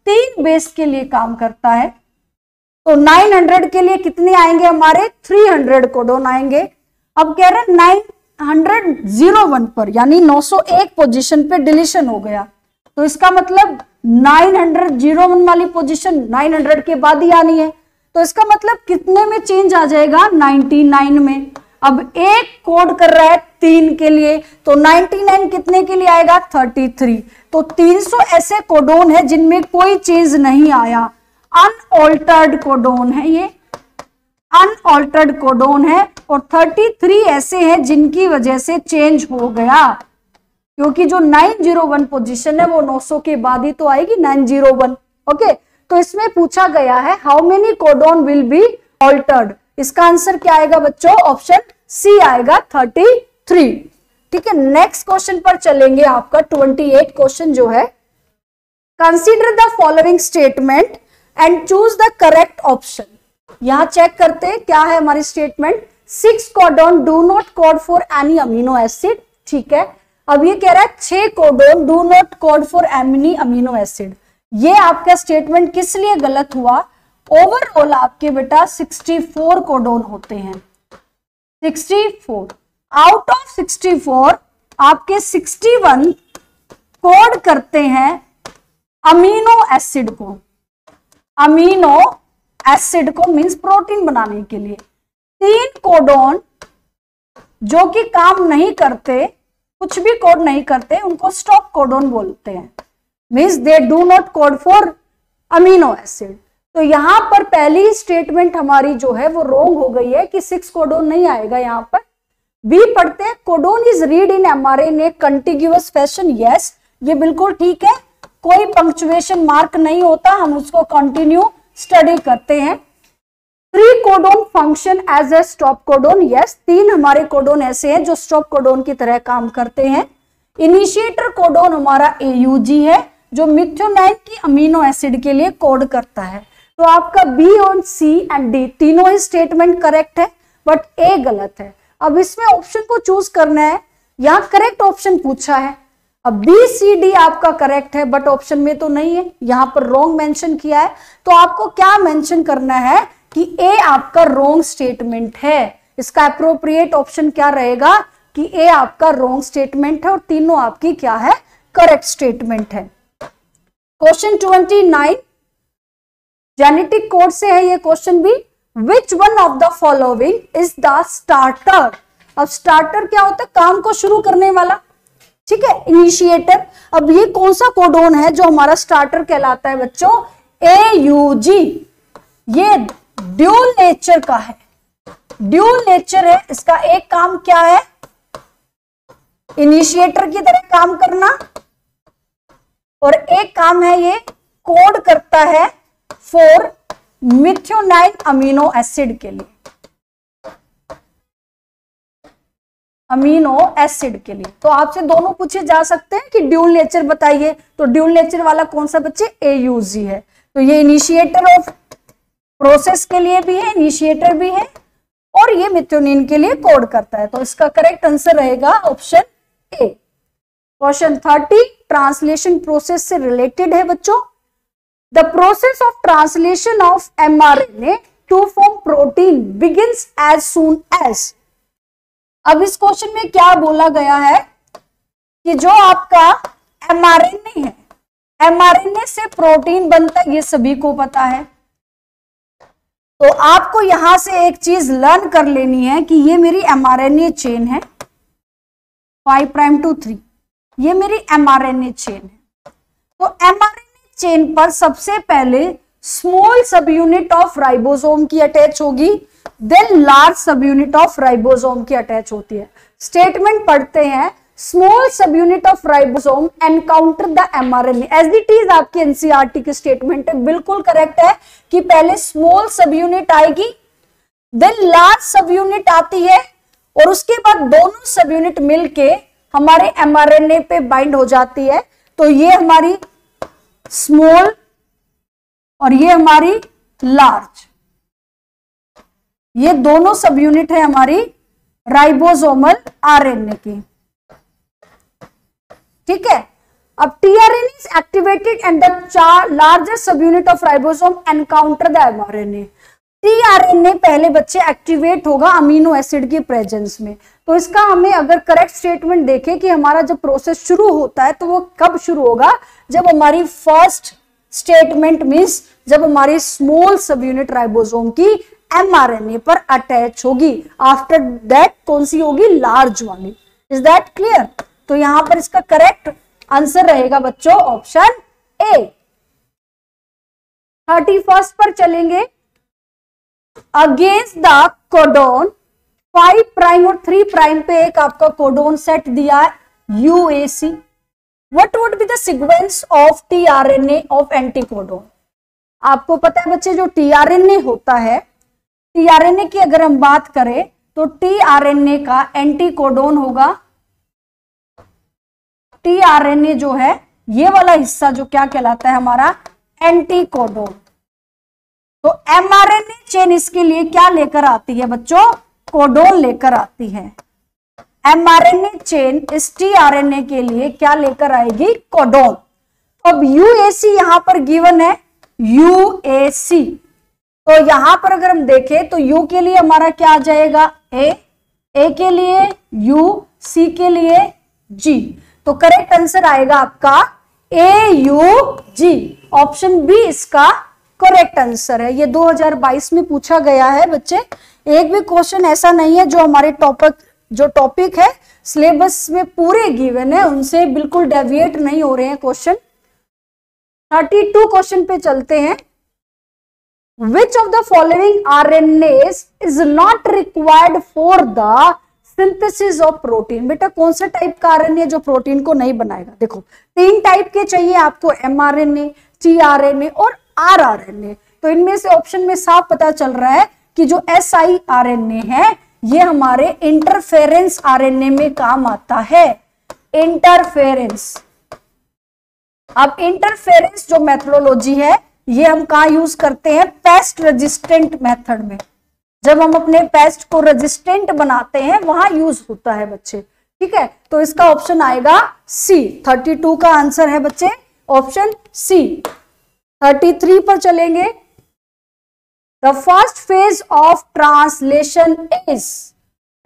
3 बेस के लिए काम करता है। तो 900 के लिए कितने आएंगे हमारे, 300 कोडोन आएंगे। अब कह रहे 901 पर, यानी 901 पोजीशन पे डिलीशन हो गया, तो इसका मतलब 901 वाली पोजीशन 900 के बाद ही आनी है, तो इसका मतलब कितने में चेंज आ जाएगा, 99 में। अब एक कोड कर रहा है 3 के लिए, तो 99 कितने के लिए आएगा, 33। तो 300 ऐसे कोडोन है जिनमें कोई चेंज नहीं आया, अनऑल्टर्ड कोडोन है, ये अनऑल्टर्ड कोडोन है। और 33 ऐसे हैं जिनकी वजह से चेंज हो गया, क्योंकि जो 901 पोजीशन है वो 900 के बाद ही तो आएगी, 901। ओके, तो इसमें पूछा गया है how many codon will be altered, इसका आंसर क्या आएगा बच्चों, ऑप्शन सी आएगा, 33। ठीक है, नेक्स्ट क्वेश्चन पर चलेंगे। आपका 28 क्वेश्चन जो है, consider the following statement and choose the correct option. यहां चेक करते हैं क्या है हमारी statement. 6 codon do not code for any amino acid, ठीक है। अब ये कह रहा है 6 codon do not code for any amino acid, ये आपका स्टेटमेंट किस लिए गलत हुआ? ओवरऑल आपके बेटा 64 कोडोन होते हैं, 64। आउट ऑफ 64 आपके 61 कोड करते हैं अमीनो एसिड को, अमीनो एसिड को मींस प्रोटीन बनाने के लिए। 3 कोडोन जो कि काम नहीं करते, कुछ भी कोड नहीं करते, उनको स्टॉप कोडोन बोलते हैं, means they do not code for amino acid. तो यहां पर पहली स्टेटमेंट हमारी जो है वो रॉन्ग हो गई है कि 6 कोडोन नहीं आएगा। यहां पर बी पढ़ते हैं, codon is read in mRNA contiguous fashion. Yes, ये बिल्कुल ठीक है, कोई पंक्चुएशन मार्क नहीं होता, हम उसको कंटिन्यू स्टडी करते हैं। 3 codon function as a stop codon. Yes, 3 हमारे कोडोन ऐसे हैं जो स्टॉप कोडोन की तरह काम करते हैं। इनिशिएटर कोडोन हमारा AUG है जो मिथ्योनाइन की अमीनो एसिड के लिए कोड करता है। तो आपका बी और सी एंड डी तीनों ही स्टेटमेंट करेक्ट है, बट ए गलत है। अब इसमें ऑप्शन को चूज करना है, यहां करेक्ट ऑप्शन पूछा है। अब बी सी डी आपका करेक्ट है, बट ऑप्शन में तो नहीं है, यहां पर रॉन्ग मेंशन किया है। तो आपको क्या मेंशन करना है कि ए आपका रॉन्ग स्टेटमेंट है। इसका अप्रोप्रिएट ऑप्शन क्या रहेगा कि ए आपका रॉन्ग स्टेटमेंट है और तीनों आपकी क्या है, करेक्ट स्टेटमेंट है। क्वेश्चन 29 जेनेटिक कोड से है ये क्वेश्चन भी। Which one of the following is the starter? अब स्टार्टर क्या होता है? काम को शुरू करने वाला, ठीक है, इनिशिएटर। अब ये कौन सा कोडोन है जो हमारा स्टार्टर कहलाता है बच्चों? AUG। ये ड्यूल नेचर का है, ड्यूल नेचर है। इसका एक काम क्या है? इनिशिएटर की तरह काम करना, और एक काम है ये कोड करता है फॉर मिथ्योनाइन अमीनो एसिड के लिए, अमीनो एसिड के लिए। तो आपसे दोनों पूछे जा सकते हैं कि ड्यूल नेचर बताइए, तो ड्यूल नेचर वाला कौन सा बच्चे? AUG है। तो ये इनिशिएटर ऑफ प्रोसेस के लिए भी है, इनिशिएटर भी है, और ये मिथ्योनिन के लिए कोड करता है। तो इसका करेक्ट आंसर रहेगा option A. Question 30 translation process से रिलेटेड है बच्चों। The process of translation of mRNA to form protein begins as soon as. अब इस क्वेश्चन में क्या बोला गया है कि जो आपका mRNA है, mRNA से प्रोटीन बनता है, ये सभी को पता है। तो आपको यहां से एक चीज लर्न कर लेनी है कि ये मेरी mRNA चेन है 5 प्राइम टू 3, ये मेरी mRNA चेन है। तो mRNA चेन पर सबसे पहले small subunit of ribosome की अटैच होगी, then large subunit of ribosome की अटैच होती है। स्टेटमेंट पढ़ते हैं, small subunit of ribosome encounter the mRNA। As it is आपकी एनसीईआरटी की स्टेटमेंट है, बिल्कुल करेक्ट है कि पहले स्मॉल सब यूनिट आएगी, देन लार्ज सब यूनिट आती है, और उसके बाद दोनों सब यूनिट मिलके हमारे mRNA पे बाइंड हो जाती है। तो ये हमारी स्मॉल और ये हमारी लार्ज, ये दोनों सब यूनिट है हमारी राइबोसोमल आरएनए की, ठीक है। अब tRNA is activated and the largest subunit of ribosome encounter the mRNA। tRNA पहले बच्चे एक्टिवेट होगा अमीनो एसिड की प्रेजेंस में। तो इसका हमें अगर करेक्ट स्टेटमेंट देखें कि हमारा जब प्रोसेस शुरू होता है तो वो कब शुरू होगा, जब हमारी फर्स्ट स्टेटमेंट मींस जब हमारी स्मॉल सब यूनिट राइबोसोम की mRNA पर अटैच होगी। आफ्टर दैट कौन सी होगी? लार्ज वाली। Is that clear? तो यहां पर इसका करेक्ट आंसर रहेगा बच्चों ऑप्शन ए। 31 पर चलेंगे। अगेंस्ट द कोडोन 5 प्राइम और 3 प्राइम पे एक आपका कोडोन सेट दिया है UAC। What would be the sequence of tRNA of anticodon? आपको पता है बच्चे जो tRNA होता है, tRNA की अगर हम बात करें तो tRNA का एंटीकोडोन होगा, tRNA जो है ये वाला हिस्सा जो क्या कहलाता है हमारा एंटीकोडोन। तो mRNA चेन इसके लिए क्या लेकर आती है बच्चों? कोडोन लेकर आती है। mRNA चेन इस tRNA के लिए क्या लेकर आएगी? कोडोन। अब यूएसी यहां पर गिवन है, यूएसी, तो यहां पर अगर हम देखें तो यू के लिए हमारा क्या आ जाएगा, ए के लिए यू, सी के लिए जी, तो करेक्ट आंसर आएगा आपका ए यू जी, ऑप्शन बी इसका करेक्ट आंसर है। ये 2022 में पूछा गया है बच्चे, एक भी क्वेश्चन ऐसा नहीं है जो हमारे टॉपिक है सिलेबस में पूरे गिवन है उनसे बिल्कुल डेविएट नहीं हो रहे हैं क्वेश्चन। 32 क्वेश्चन पे चलते हैं। Which of the following RNAs is not required for the synthesis of protein? बेटा कौन सा टाइप का आरएनए जो प्रोटीन को नहीं बनाएगा? देखो 3 टाइप के चाहिए आपको, mRNA, tRNA और rRNA। तो इनमें से ऑप्शन में साफ पता चल रहा है कि जो siRNA है ये हमारे इंटरफेरेंस आरएनए में काम आता है, इंटरफेरेंस। अब इंटरफेरेंस जो मेथोडोलॉजी है ये हम कहाँ यूज करते हैं, पेस्ट रेजिस्टेंट मेथड में। जब हम अपने पेस्ट को रेजिस्टेंट बनाते हैं वहां यूज होता है बच्चे, ठीक है। तो इसका ऑप्शन आएगा सी, 32 का आंसर है बच्चे ऑप्शन सी। 33 पर चलेंगे। The first phase of translation is,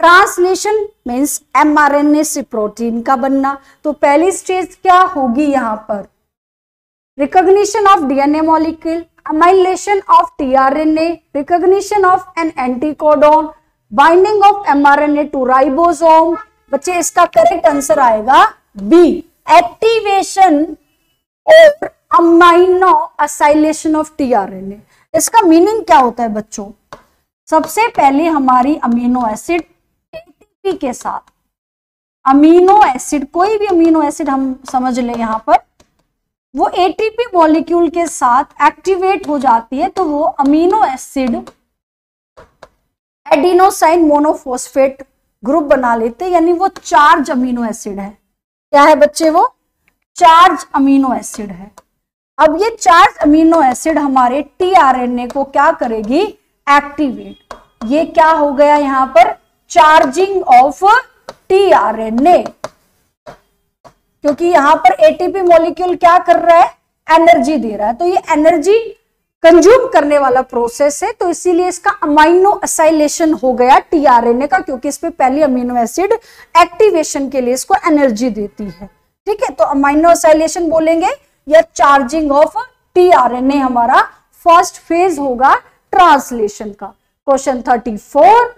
translation means mRNA से प्रोटीन का बनना, तो पहली स्टेज क्या होगी यहां पर, recognition of DNA molecule, amylation of tRNA, recognition of an anticodon, binding of mRNA to ribosome। बच्चे इसका करेक्ट आंसर आएगा बी, एक्टिवेशन और अमाइनो असाइलेशन ऑफ tRNA। इसका मीनिंग क्या होता है बच्चों, सबसे पहले हमारी अमीनो एसिड एटीपी के साथ, अमीनो एसिड कोई भी अमीनो एसिड हम समझ लें यहां पर, वो एटीपी मॉलिक्यूल के साथ एक्टिवेट हो जाती है तो वो amino acid adenosine monophosphate group बना लेते हैं, यानी वो चार्ज अमीनो एसिड है। क्या है बच्चे, वो चार्ज अमीनो एसिड है। अब ये चार्ज अमीनो एसिड हमारे टीआरएनए को क्या करेगी, एक्टिवेट। ये क्या हो गया यहां पर, चार्जिंग ऑफ टीआरएनए, क्योंकि यहां पर एटीपी मॉलिक्यूल क्या कर रहा है, एनर्जी दे रहा है, तो ये एनर्जी कंज्यूम करने वाला प्रोसेस है, तो इसीलिए इसका अमाइनो असाइलेशन हो गया टीआरएनए का, क्योंकि इस पे पहली अमीनो एसिड एक्टिवेशन के लिए इसको एनर्जी देती है, ठीक है। तो अमाइनो असाइलेशन बोलेंगे या चार्जिंग ऑफ टीआरएनए हमारा फर्स्ट फेज होगा ट्रांसलेशन का। Question 34,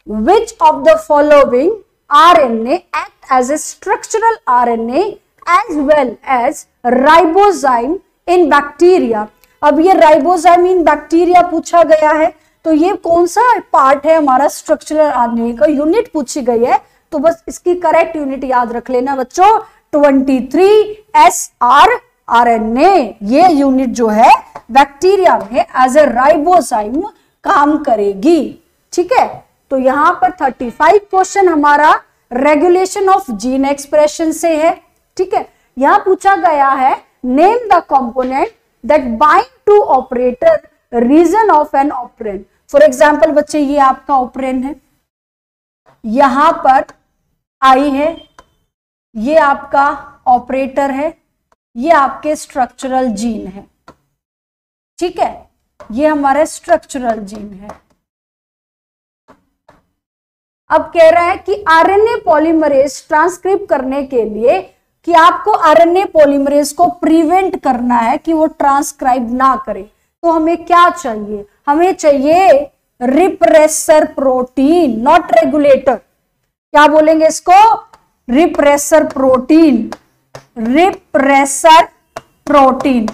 which of the following RNA act as a structural RNA as well as ribozyme in bacteria। अब ये राइबोजाइम इन बैक्टीरिया पूछा गया है, तो ये कौन सा पार्ट है हमारा स्ट्रक्चरल आरएनए का, यूनिट पूछी गई है, तो बस इसकी करेक्ट यूनिट याद रख लेना बच्चों, 23SR RNA। ये यूनिट जो है बैक्टीरिया में एज ए राइबोजाइम काम करेगी, ठीक है। तो यहां पर 35 क्वेश्चन हमारा रेगुलेशन ऑफ जीन एक्सप्रेशन से है, ठीक है। यहां पूछा गया है name the component that bind to operator region of an operon. For example बच्चे ये आपका ऑपरेंड है, यहां पर आई है, ये आपका ऑपरेटर है, ये आपके स्ट्रक्चरल जीन है, ठीक है। ये हमारा स्ट्रक्चरल जीन है। अब कह रहा है कि आरएनए पॉलीमरेज ट्रांसक्रिप्ट करने के लिए कि आपको आरएनए पॉलीमरेज को प्रिवेंट करना है कि वो ट्रांसक्राइब ना करे, तो हमें क्या चाहिए, हमें चाहिए रिप्रेसर प्रोटीन, नॉट रेगुलेटर। क्या बोलेंगे इसको, रिप्रेसर प्रोटीन, रिप्रेसर प्रोटीन।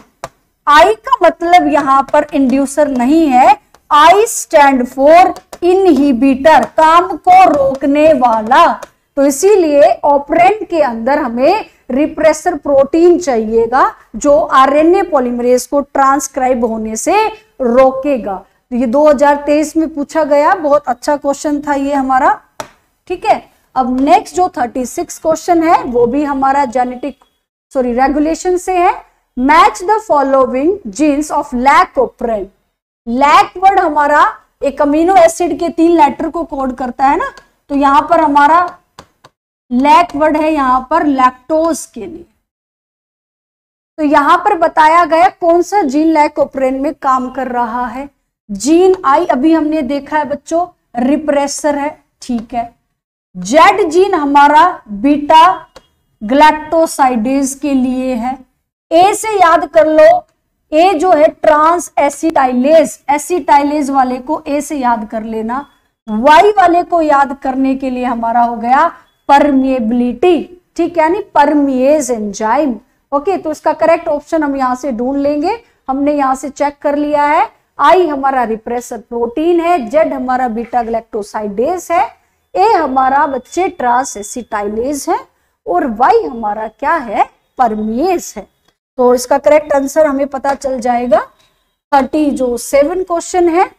आई का मतलब यहां पर इंड्यूसर नहीं है, आई स्टैंड फॉर इनहिबिटर, काम को रोकने वाला, तो इसीलिए ऑपरेंड के अंदर हमें रिप्रेसर प्रोटीन चाहिएगा जो आरएनए पॉलीमरेज को ट्रांसक्राइब होने से रोकेगा। तो ये 2023 में पूछा गया, बहुत अच्छा क्वेश्चन था ये हमारा, ठीक है। अब नेक्स्ट जो 36 क्वेश्चन है वो भी हमारा रेगुलेशन से है। Match the following genes of lac operon. Lac word हमारा एक अमीनो एसिड के 3 लेटर को कोड करता है ना, तो यहां पर हमारा लैक वर्ड है यहां पर लैक्टोज के लिए, तो यहां पर बताया गया कौन सा जीन लाइकोप्रेन में काम कर रहा है। जीन आई अभी हमने देखा है बच्चों, रिप्रेसर है, ठीक है। जेड जीन हमारा बीटा ग्लैक्टोसाइडेज के लिए है। ए से याद कर लो, ए जो है ट्रांस एसिटाइलेज, एसिटाइलेज वाले को ए से याद कर लेना। वाई वाले को याद करने के लिए हमारा हो गया परमिएबिलिटी, ठीक है, यानी परमिएज एंजाइम। ओके, तो इसका करेक्ट ऑप्शन हम यहां से ढूंढ लेंगे। हमने यहां से चेक कर लिया है, आई हमारा रिप्रेसर प्रोटीन है, जेड हमारा बीटा ग्लैक्टोसाइडेज है, ए हमारा बच्चे ट्रांस एसिटाइलेज है और वाई हमारा क्या है, परमिएज है। तो इसका करेक्ट आंसर हमें पता चल जाएगा। 37 क्वेश्चन है।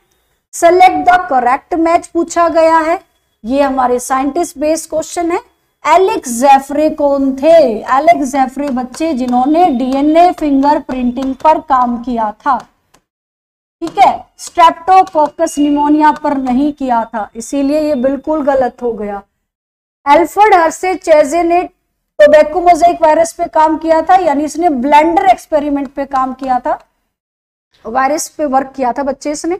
सेलेक्ट द करेक्ट मैच पूछा गया है। ये हमारे साइंटिस्ट बेस्ड क्वेश्चन है। एलेक्स जेफरे कौन थे? एलेक्स जेफरे बच्चे जिन्होंने डीएनए फिंगरप्रिंटिंग पर काम किया था, ठीक है, स्ट्रेप्टोकोकस निमोनिया पर नहीं किया था, इसीलिए ये बिल्कुल गलत हो गया। एल्फ्रेड हर्शे चेजे ने टोबैको मोज़ेक वायरस पे काम किया था, यानी इसने ब्लेंडर एक्सपेरिमेंट पे काम किया था, वायरस पे वर्क किया था बच्चे इसने।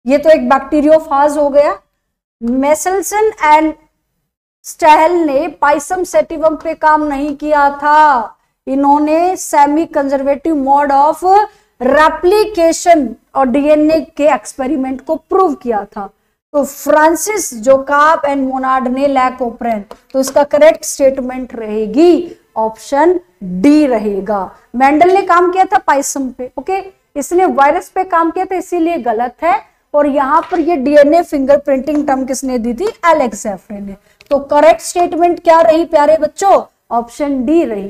ये तो एक बैक्टीरियोफाज हो गया। मेसेल्सन एंड स्टेहल ने पाइसम सेटिवम पे काम नहीं किया था, इन्होंने semi conservative mode of replication और डीएनए के एक्सपेरिमेंट को प्रूव किया था। तो फ्रांसिस जोकाब एंड मोनार्ड ने लैकोप्रेन, तो इसका करेक्ट स्टेटमेंट रहेगी ऑप्शन डी रहेगा। मेंडल ने काम किया था पाइसम पे, ओके, इसने वायरस पे काम किया था, इसीलिए गलत है। और यहां पर ये डीएनए फिंगरप्रिंटिंग टर्म किसने दी थी? एलेक्स जेफरे ने। तो करेक्ट स्टेटमेंट क्या रही प्यारे बच्चों? ऑप्शन डी रही।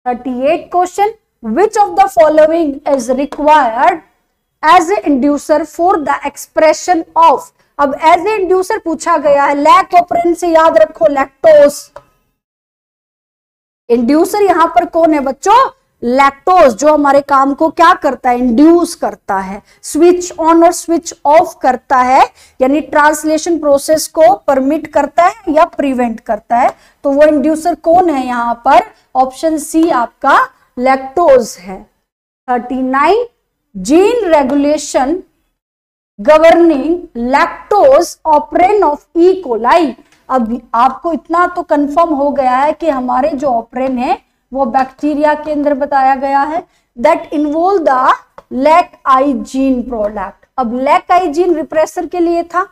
38 question, which of the following is required as a inducer for the expression of. अब एज ए इंड्यूसर पूछा गया है, लैकोप्रेन से याद रखो लैक्टोज। इंड्यूसर यहां पर कौन है बच्चों? लैक्टोज, जो हमारे काम को क्या करता है? इंड्यूस करता है, स्विच ऑन और स्विच ऑफ करता है, यानी ट्रांसलेशन प्रोसेस को परमिट करता है या प्रिवेंट करता है। तो वो इंड्यूसर कौन है यहां पर? ऑप्शन सी आपका लैक्टोज है। 39, gene regulation governing lactose operon of E coli. अब आपको इतना तो कंफर्म हो गया है कि हमारे जो ऑपरेन है वो बैक्टीरिया के अंदर बताया गया है, that involve the lac I gene product. अब लैक आई जीन रिप्रेसर के लिए था,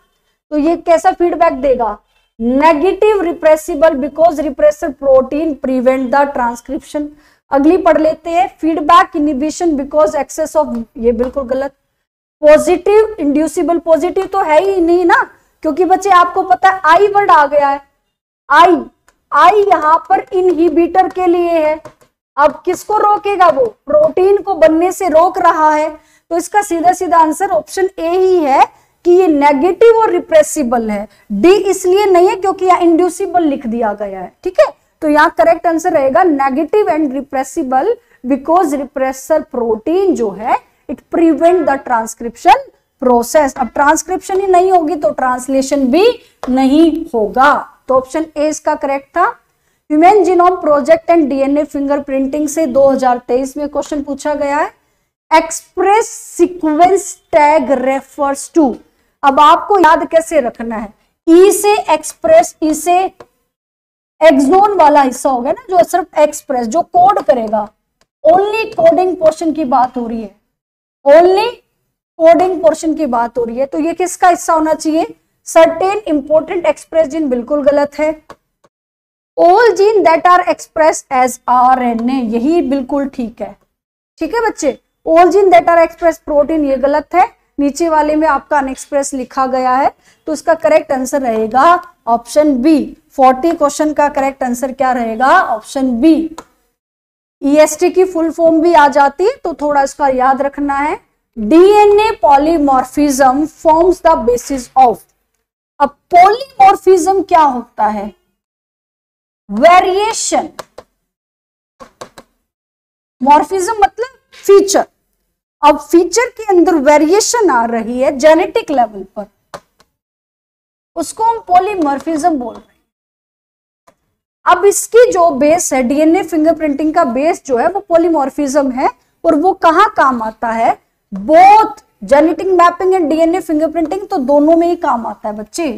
तो ये कैसा फीडबैक देगा? Negative repressible, because repressor protein prevent the transcription. अगली पढ़ लेते हैं, feedback inhibition because excess of, ये बिल्कुल गलत। पॉजिटिव इंड्यूसिबल, पॉजिटिव तो है ही नहीं ना, क्योंकि बच्चे आपको पता है आई वर्ड आ गया है। आई आई यहां पर इनहिबिटर के लिए है। अब किसको रोकेगा? वो प्रोटीन को बनने से रोक रहा है। तो इसका सीधा सीधा आंसर ऑप्शन ए ही है कि ये नेगेटिव और रिप्रेसिबल है। डी इसलिए नहीं है क्योंकि यहाँ इंड्यूसिबल लिख दिया गया है, ठीक है। तो यहाँ करेक्ट आंसर रहेगा negative and repressible, because repressor protein जो है it prevent the transcription process. अब ट्रांसक्रिप्शन ही नहीं होगी तो ट्रांसलेशन भी नहीं होगा। तो ऑप्शन ए इसका करेक्ट था। Human genome project and DNA fingerprinting से 2023 में क्वेश्चन पूछा गया है। Express sequence tag refers to. अब आपको याद कैसे रखना है? ई से एक्सप्रेस, ई से एक्सोन वाला हिस्सा होगा ना, जो सिर्फ एक्सप्रेस, जो कोड करेगा। ओनली कोडिंग पोर्शन की बात हो रही है, ओनली कोडिंग पोर्शन की बात हो रही है। तो ये किसका हिस्सा होना चाहिए? सर्टेन इंपोर्टेंट एक्सप्रेस जीन, बिल्कुल गलत है। All gene that are express as RNA, यही बिल्कुल ठीक है, ठीक है बच्चे। All gene that are express protein, ये गलत है। नीचे वाले में आपका अनएक्सप्रेस लिखा गया है, तो इसका करेक्ट आंसर रहेगा ऑप्शन बी। 40 क्वेश्चन का करेक्ट आंसर क्या रहेगा? Option B. ईएसटी की फुल फॉर्म भी आ जाती है, तो थोड़ा इसका याद रखना है। DNA polymorphism forms the basis of. अब पॉलीमॉर्फिज्म क्या होता है? वेरिएशन। मॉर्फिज्म मतलब फीचर। अब फीचर के अंदर वेरिएशन आ रही है जेनेटिक लेवल पर, उसको हम पॉलीमॉर्फिज्म बोल रहे हैं। अब इसकी जो बेस है, डीएनए फिंगरप्रिंटिंग का बेस जो है वो पॉलीमॉर्फिज्म है, और वो कहाँ काम आता है, both genetic mapping and DNA fingerprinting, तो दोनों में ही काम आता है बच्चे,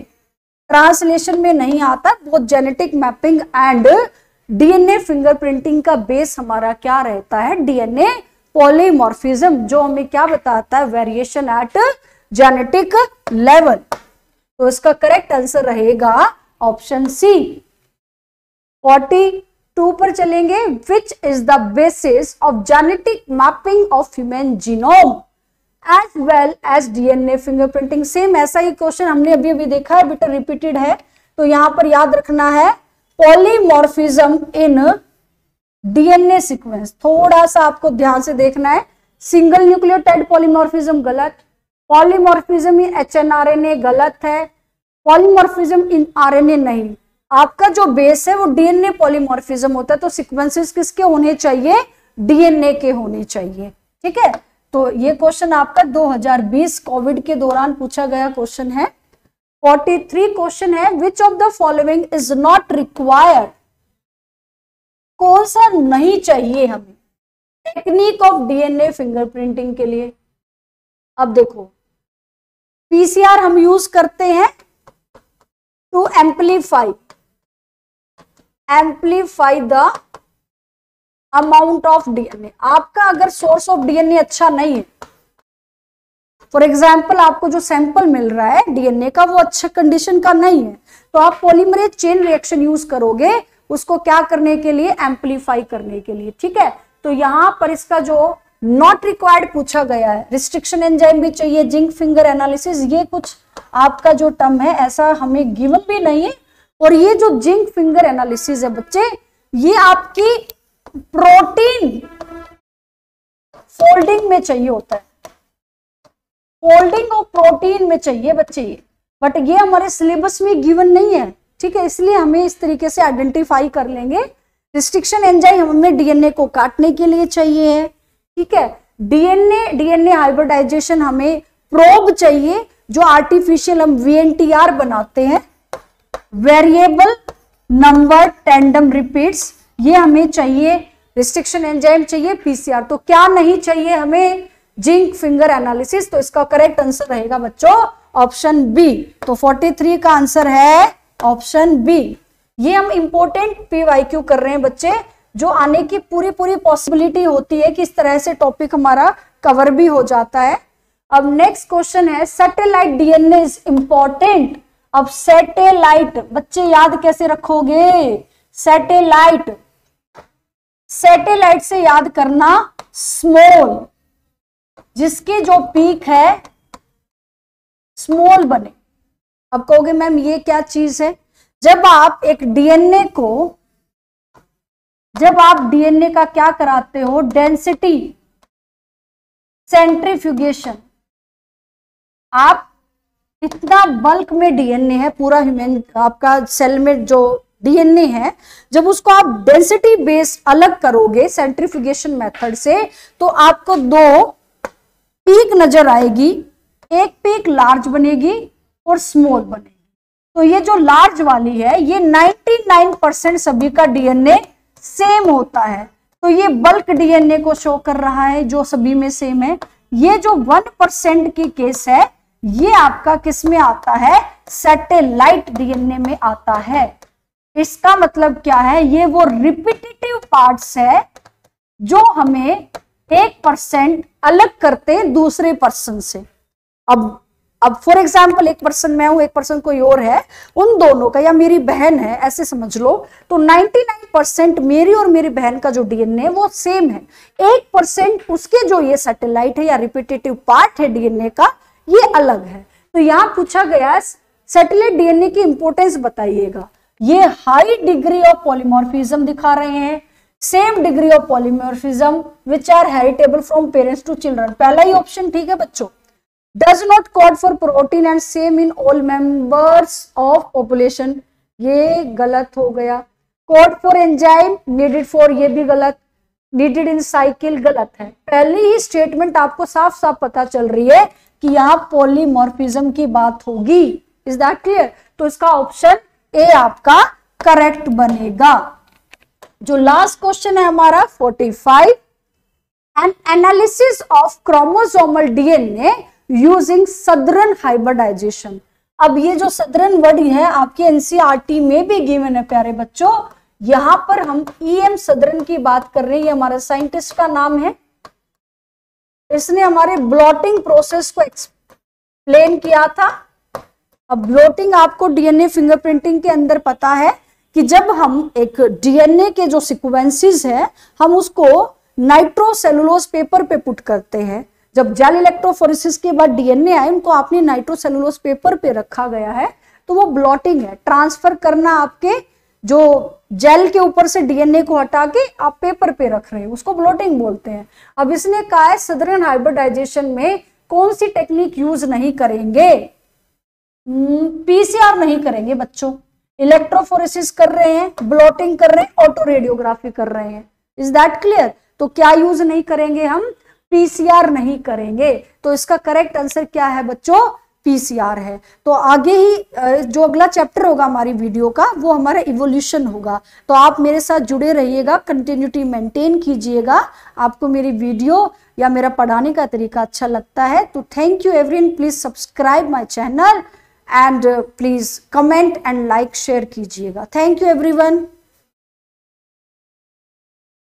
ट्रांसलेशन में नहीं आता। Both genetic mapping and DNA fingerprinting का बेस हमारा क्या रहता है, डीएनए पॉलीमॉर्फिज्म, जो हमें क्या बताता है, वेरिएशन एट जेनेटिक लेवल। तो इसका करेक्ट आंसर रहेगा ऑप्शन सी। 42 पर चलेंगे, which is the basis of genetic mapping of human genome as well as DNA fingerprinting. Same ऐसा ही क्वेश्चन हमने अभी अभी देखा है, बेटा रिपीटेड है, तो यहां पर याद रखना है पॉलीमॉर्फिज्म इन डीएनए सीक्वेंस। थोड़ा सा आपको ध्यान से देखना है, सिंगल न्यूक्लियोटाइड पॉलीमॉर्फिज्म गलत, पॉलीमॉर्फिज्म इन एचएनआरएनए गलत है, पॉलीमॉर्फिज्म इन आरएनए नहीं। आपका जो बेस है वो डीएनए पॉलीमॉर्फिज्म होता है, तो सीक्वेंसेस किसके होने चाहिए, डीएनए के होने चाहिए। ठीक है, तो ये क्वेश्चन आपका 2020 कोविड के दौरान पूछा गया क्वेश्चन है। 43 क्वेश्चन है, which of the following is not required, कौन सा नहीं चाहिए हमें टेक्निक ऑफ डीएनए फिंगरप्रिंटिंग के लिए। अब देखो, पीसीआर हम यूज करते हैं to amplify the amount of DNA. आपका अगर सोर्स ऑफ डीएनए अच्छा नहीं है, फॉर एग्जाम्पल आपको जो सैंपल मिल रहा है डीएनए का वो अच्छा कंडीशन का नहीं है, तो आप पॉलीमरेज चेन रिएक्शन यूज करोगे उसको क्या करने के लिए, एम्पलीफाई करने के लिए। ठीक है, तो यहां पर इसका जो नॉट रिक्वायर्ड पूछा गया है, रिस्ट्रिक्शन एंजाइम भी चाहिए, जिंक फिंगर एनालिसिस, ये कुछ आपका जो टर्म है ऐसा हमें गिवन भी नहीं है। और ये जो जिंक फिंगर एनालिसिस है बच्चे, ये आपकी प्रोटीन फोल्डिंग में चाहिए होता है, फोल्डिंग ऑफ प्रोटीन में चाहिए बच्चे, बट ये हमारे सिलेबस में गिवन नहीं है। ठीक है, इसलिए हमें इस तरीके से आइडेंटिफाई कर लेंगे। रिस्ट्रिक्शन एंजाइम हमें डीएनए को काटने के लिए चाहिए है। ठीक है, डीएनए हाइब्रिडाइजेशन हमें प्रोब चाहिए, जो आर्टिफिशियल हम वीएनटीआर बनाते हैं, वेरिएबल नंबर टैंडम रिपीट्स, ये हमें चाहिए। रिस्ट्रिक्शन एंजाइम चाहिए, पीसीआर। तो क्या नहीं चाहिए हमें, जिंक फिंगर एनालिसिस। तो इसका करेक्ट आंसर रहेगा बच्चों ऑप्शन बी। तो 43 का आंसर है ऑप्शन बी। ये हम इंपॉर्टेंट पीवाईक्यू कर रहे हैं बच्चे, जो आने की पूरी पॉसिबिलिटी होती है कि इस तरह से टॉपिक हमारा कवर भी हो जाता है। अब नेक्स्ट क्वेश्चन है, सैटेलाइट डीएनए इज इंपॉर्टेंट। अब सैटेलाइट बच्चे याद कैसे रखोगे, सैटेलाइट से याद करना स्मॉल, जिसकी जो पीक है स्मॉल बने। अब कहोगे मैम ये क्या चीज है, जब आप डीएनए का क्या कराते हो, डेंसिटी सेंट्रीफ्यूगेशन, आप इतना बल्क में डीएनए है पूरा ह्यूमन आपका सेल में जो डीएनए है, जब उसको आप डेंसिटी बेस्ड अलग करोगे सेंट्रीफ्यूगेशन मेथड से, तो आपको दो पीक नजर आएगी, एक पीक लार्ज बनेगी और स्मॉल बनेगी। तो ये जो लार्ज वाली है, ये 99% सभी का डीएनए सेम होता है, तो ये बल्क डीएनए को शो कर रहा है जो सभी में सेम है। ये जो 1% की केस है, ये आपका किस में आता है, सैटेलाइट डीएनए में आता है। इसका मतलब क्या है, ये वो रिपीटेटिव पार्ट्स है जो हमें 1% अलग करते हैं दूसरे पर्सन से। अब फॉर एग्जाम्पल एक पर्सन मैं हूं, एक पर्सन कोई और है, उन दोनों का, या मेरी बहन है ऐसे समझ लो, तो 99% मेरी और मेरी बहन का जो डीएनए है वो सेम है, 1% उसके जो ये सैटेलाइट है या रिपीटेटिव पार्ट है डीएनए का, ये अलग है। तो यहां पूछा गया सैटेलाइट डीएनए की इंपॉर्टेंस बताइएगा। ये हाई डिग्री ऑफ पॉलीमॉर्फिज्म दिखा रहे हैं, same degree of polymorphism which are heritable from parents to children, पहला ही ऑप्शन ठीक है बच्चों। Does not code for protein and same in all members of population, ये गलत हो गया। Code for enzyme needed for, ये भी गलत। नीडेड इन साइकिल गलत है। पहली ही स्टेटमेंट आपको साफ साफ पता चल रही है कि यहाँ पॉलीमॉर्फिज्म की बात होगी। Is that clear? तो इसका ऑप्शन ए आपका करेक्ट बनेगा। जो लास्ट क्वेश्चन है हमारा 45, an analysis of chromosomal DNA using Southern hybridization. अब ये जो सदरन वर्ड है आपके एनसीईआरटी में भी गिवन है प्यारे बच्चों। यहां पर हम ईएम सदरन की बात कर रहे हैं, ये हमारा साइंटिस्ट का नाम है। इसने हमारे ब्लॉटिंग प्रोसेस को एक्सप्लेन किया था। अब ब्लॉटिंग आपको डीएनए फिंगरप्रिंटिंग के अंदर पता है कि जब हम एक डीएनए के जो सीक्वेंसेस है हम उसको नाइट्रोसेलुलोज पेपर पे पुट करते हैं। जब जेल इलेक्ट्रोफोरेसिस के बाद डीएनए आए उनको आपने नाइट्रोसेलुलोज पेपर पे रखा गया है, तो वो ब्लॉटिंग है। ट्रांसफर करना आपके जो जेल के ऊपर से डीएनए को हटा के आप पेपर पे रख रहे हैं, उसको ब्लॉटिंग बोलते हैं। अब इसने कहा है सदरन हाइब्रिडाइजेशन में कौन सी टेक्निक यूज नहीं करेंगे? पीसीआर नहीं करेंगे बच्चों, इलेक्ट्रोफोरेसिस कर रहे हैं, ब्लॉटिंग कर रहे हैं, ऑटो रेडियोग्राफी कर रहे हैं। Is that clear? तो क्या यूज नहीं करेंगे हम? पीसीआर नहीं करेंगे। तो इसका करेक्ट आंसर क्या है बच्चों? पीसीआर है। तो आगे ही जो अगला चैप्टर होगा हमारी वीडियो का वो हमारा इवोल्यूशन होगा। तो आप मेरे साथ जुड़े रहिएगा, कंटिन्यूटी मेंटेन कीजिएगा। आपको मेरी वीडियो या मेरा पढ़ाने का तरीका अच्छा लगता है तो thank you everyone. Please subscribe my channel and please comment and like share कीजिएगा। Thank you everyone.